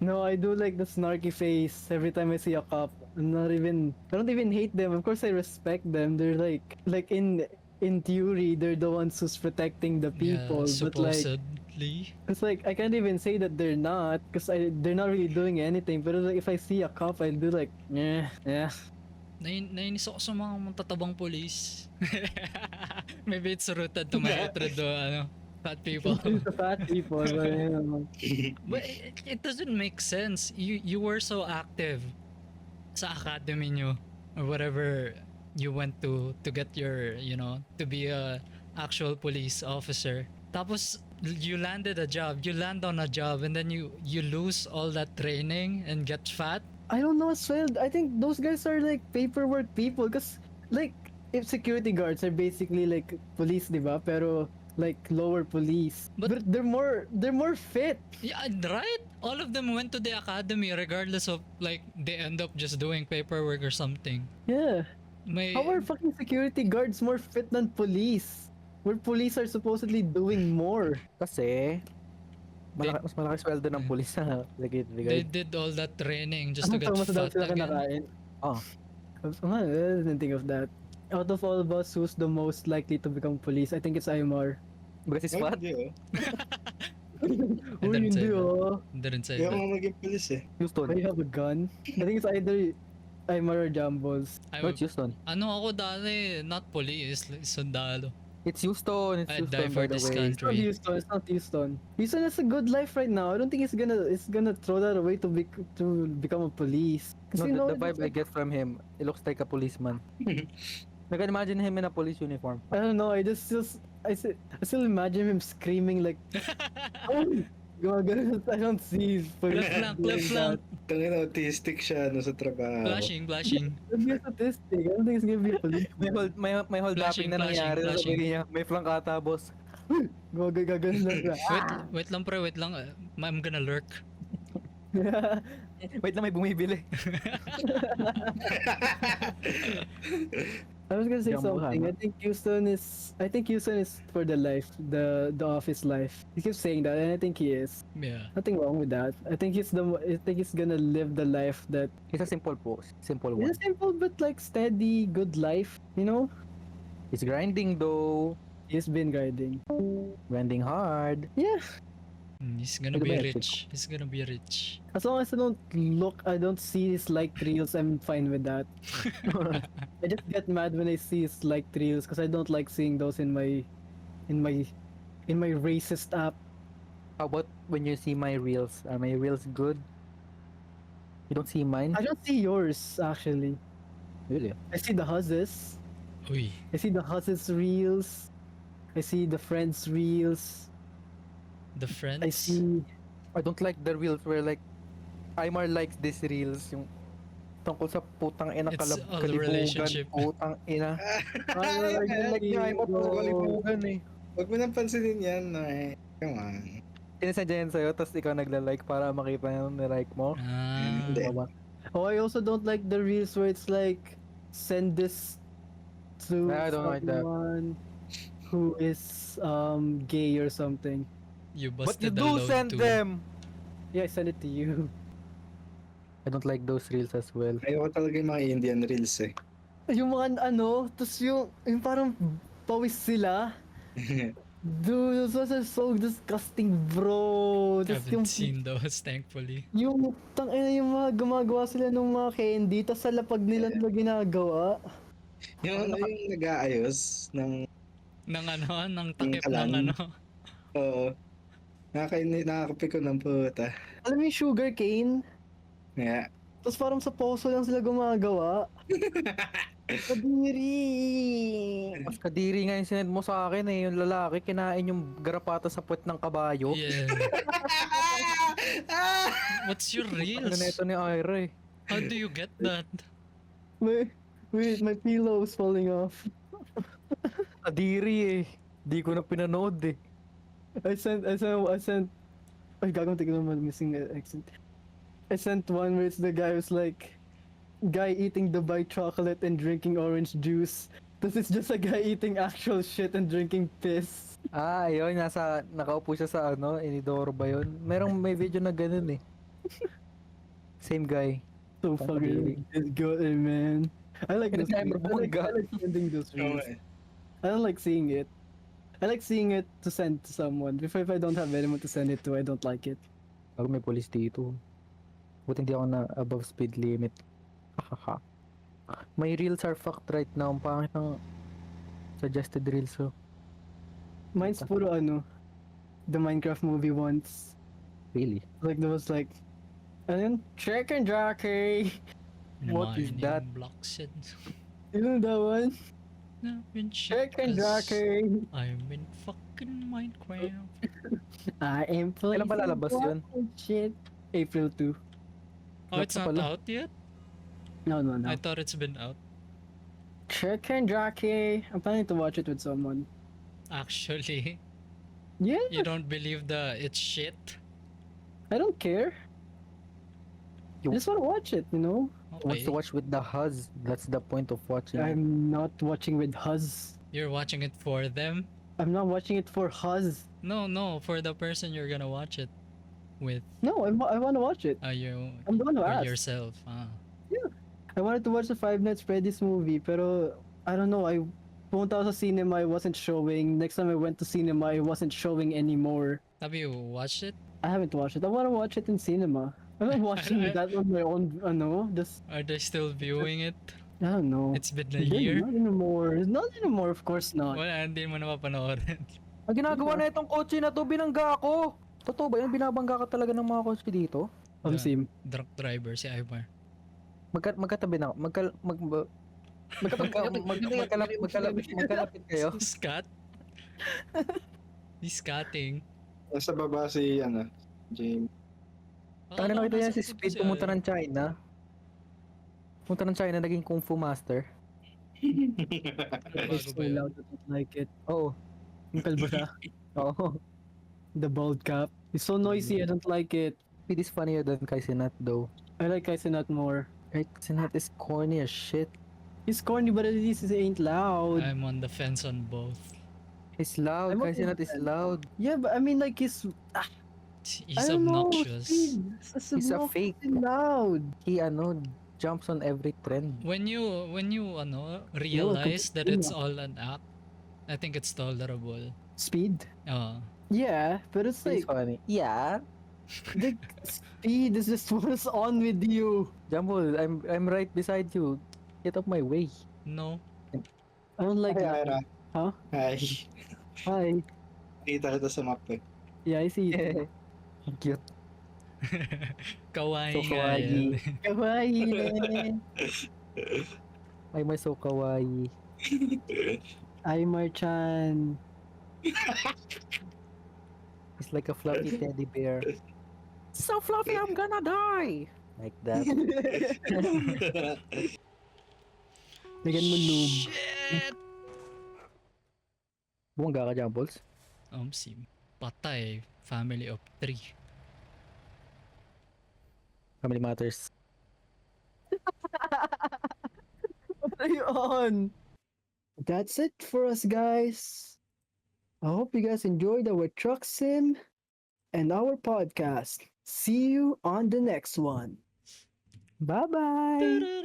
No, I do like the snarky face every time I see a cop. I don't even hate them. Of course I respect them. They're like in theory, they're the ones who's protecting the people. Yeah, But like, supposedly. it's like, I can't even say that they're not, because they're not really doing anything. But like, if I see a cop, I'll do like, yeah. Nainis ako sa mga matatabang police. Maybe it's rooted to my hatred to fat people. The fat people. But, you know. But it doesn't make sense. You were so active sa academy nyo or whatever you went to get your, to be a actual police officer. Tapos you landed a job. You land on a job and then you lose all that training and get fat. I don't know as well. I think those guys are like paperwork people, because like if security guards are basically like police, diba? Pero like lower police. But- But they're more fit. Yeah, right? All of them went to the academy regardless of like they end up just doing paperwork or something. Yeah. May How are fucking security guards more fit than police? Where police are supposedly doing more. Kasi, mas malaki sweldo ng pulis na they ligid. did all that training just to Ano get pang mas daw fat sila again. kinakain? Oh. I didn't think of that. Out of all of us, who's the most likely to become police? I think it's Aymar. Because it's what? Hindi, I Uy, didn't say hindi that. Didn't say Kaya that. ako maging police eh. Houston. I have a gun. I think it's either Aymar or Jumbles. What's Houston? Ako dati, not police, like, sundalo. It's Houston. It's I'd Houston, die for by the this way. country. It's not Houston. Houston has a good life right now. I don't think it's gonna throw that away to become a police. No, Kasi the vibe I get from him, it looks like a policeman. I can imagine him in a police uniform. I don't know. I still imagine him screaming like, "Oh, God, I don't see police Left doing flank. that." Tangin autistic siya sa trabaho. Flashing. It'd be a statistic. I don't think it's gonna be a police. May hold Flashing, na nangyari. flashing. Sabi niya, may flank ata, boss. Gagano lang siya. Wait lang pre, wait lang. I'm gonna lurk. Wait lang, may bumibili. I was gonna say Jumbo something. Hana. I think Houston is for the life, the office life. He keeps saying that, and I think he is. Yeah. Nothing wrong with that. I think he's gonna live the life that It's a simple post. Simple one. it's a simple but like steady, good life. You know, He's grinding though. he's been grinding. Grinding hard. Yeah, He's gonna Ano be ba yan? rich. He's gonna be rich. as long as I don't see his like reels, I'm fine with that. I just get mad when I see his like reels because I don't like seeing those in my racist app. How about when you see my reels? Are my reels good? You don't see mine? I don't see yours actually. Really? I see the Huzzes. Uy. I see the Huzzes reels. I see the Friends reels. The friends. I see. I don't like the reels where like Aymar likes these reels yung tungkol sa putang ina It's all kalibugan, relationship. putang ina. I Like ni Aymar puro kalibugan eh. Huwag mo nang pansinin yan, no eh. Come on. Sinasadya yan sa'yo, tapos ikaw nagla-like para makita yung like mo. Hindi. Diba? Oh, I also don't like the reels where it's like send this to I don't like that. someone who is gay or something. You But you busted the do load send too. them! Yeah, I send it to you. I don't like those reels as well. Ayoko talaga yung mga Indian reels eh. Yung mga tapos yung parang pawis sila. Dude, those are so disgusting, bro. I Tapos yung, haven't seen those, thankfully. yung, yung mga gumagawa sila ng mga candy, tapos sa lapag nila nila ginagawa. Yung ano yung nag-aayos ng Ng ano, ng takip kalan. ng ano. Oo. Nakakapiko ng puta. Alam mo yung sugar cane? Yeah. Tapos parang sa poso lang sila gumagawa. Kadiri! Mas kadiri nga yung sinend mo sa akin eh. Yung lalaki, kinain yung garapata sa puwet ng kabayo. Yeah. What's your Ano reels? na ito ni Ira eh. How do you get that? Wait, my pillow is falling off. Kadiri eh. Di ko na pinanood eh. I sent, ay gagawin tignan naman missing accent. I sent one where it's the guy who's like, guy eating Dubai chocolate and drinking orange juice. This is just a guy eating actual shit and drinking piss. Ah, ayun. Nakaupo siya sa ano, Inidoro ba yun? May video na ganun eh. Same guy. So Fucking fucking good, man. I like Kaya this. timer bumangga. I like sending those Oo reels. eh. I don't like seeing it. I like seeing it to send to someone. If I don't have anyone to send it to, I don't like it. Pag may police dito. Buti hindi ako na above speed limit. Hahaha. My reels are fucked right now. Ang pangit ng suggested reels oh. Mine's puro ano, the Minecraft movie once. Really? Like there was like, ano yun? Chicken jockey. What is Mining that? blocks and... You know that one? I've been Chicken jockey. I'm in fucking Minecraft. I am playing. Kailan pa lalabas yun? Shit. April 2. Oh, it's Wala not pa pala. out yet? No. I thought it's been out. Chicken jockey. I'm planning to watch it with someone. Actually, Yeah, you don't believe it's shit? I don't care. I just want to watch it, you know? Wants Okay. to watch with the Huz. That's the point of watching it. I'm not watching with Huz. You're watching it for them? I'm not watching it for Huz. No, for the person you're gonna watch it with. No, I want to watch it. You I'm the one who or asked. yourself. I wanted to watch the Five Nights Freddy's movie, pero I don't know. I pumunta ako sa cinema, it wasn't showing. Next time I went to cinema, it wasn't showing anymore. Have you watched it? I haven't watched it. I want to watch it in cinema. I'm not watching that on my own. Just Are they still viewing it? I don't know. It's been a Then, year. Not anymore. Not anymore. Of course not. Wala, hindi mo na mapanoorin. Ang ginagawa na itong kotse na to, binangga ako. Totoo ba yun? Binabangga ka talaga ng mga kotse dito? Sim. Drunk driver si Ivar. Magkatabi na. Magkalapit kayo. Scat? He's scatting. Nasa baba si James. Ang nakita niya si nasa Speed likod pumunta ng China. Pumunta ng China, naging Kung Fu Master. Bago It's so ba yun? loud. I don't like it. Oo. Yung kalbo siya. Oo. The bald cap. It's so noisy. I don't like it. Speed is funnier than Kai Cenat though. I like Kaisenat more. Kai Cenat is corny as shit. He's corny, but at least he ain't loud. I'm on the fence on both. He's loud. I'm Kai okay Cenat with is that. loud. Yeah, but I mean, like he's He's I don't know, obnoxious. He's a fake. Loud. He jumps on every trend. When you realize that it's continue. all an act, I think it's tolerable. Speed. Uh, Yeah, but it's He's like funny. Yeah. the speed is just what's on with you. Jumbo, I'm right beside you. Get up my way. no. I don't like Hi, that. Ira. Huh? Hi. Hi. Kita kita sa map eh. Yeah, I see it. Cute. Kawaii So nga yan. Kawaii. man. Ay, my so kawaii. Aymar-chan. It's like a fluffy teddy bear. So fluffy, I'm gonna die! Like that. Lagyan mo lube. Shit! Bumangga ka, Jumbles? Sim. Patay. Family of 3. Family matters. What are you on? That's it for us, guys. I hope you guys enjoyed our truck sim and our podcast. See you on the next one. Bye bye.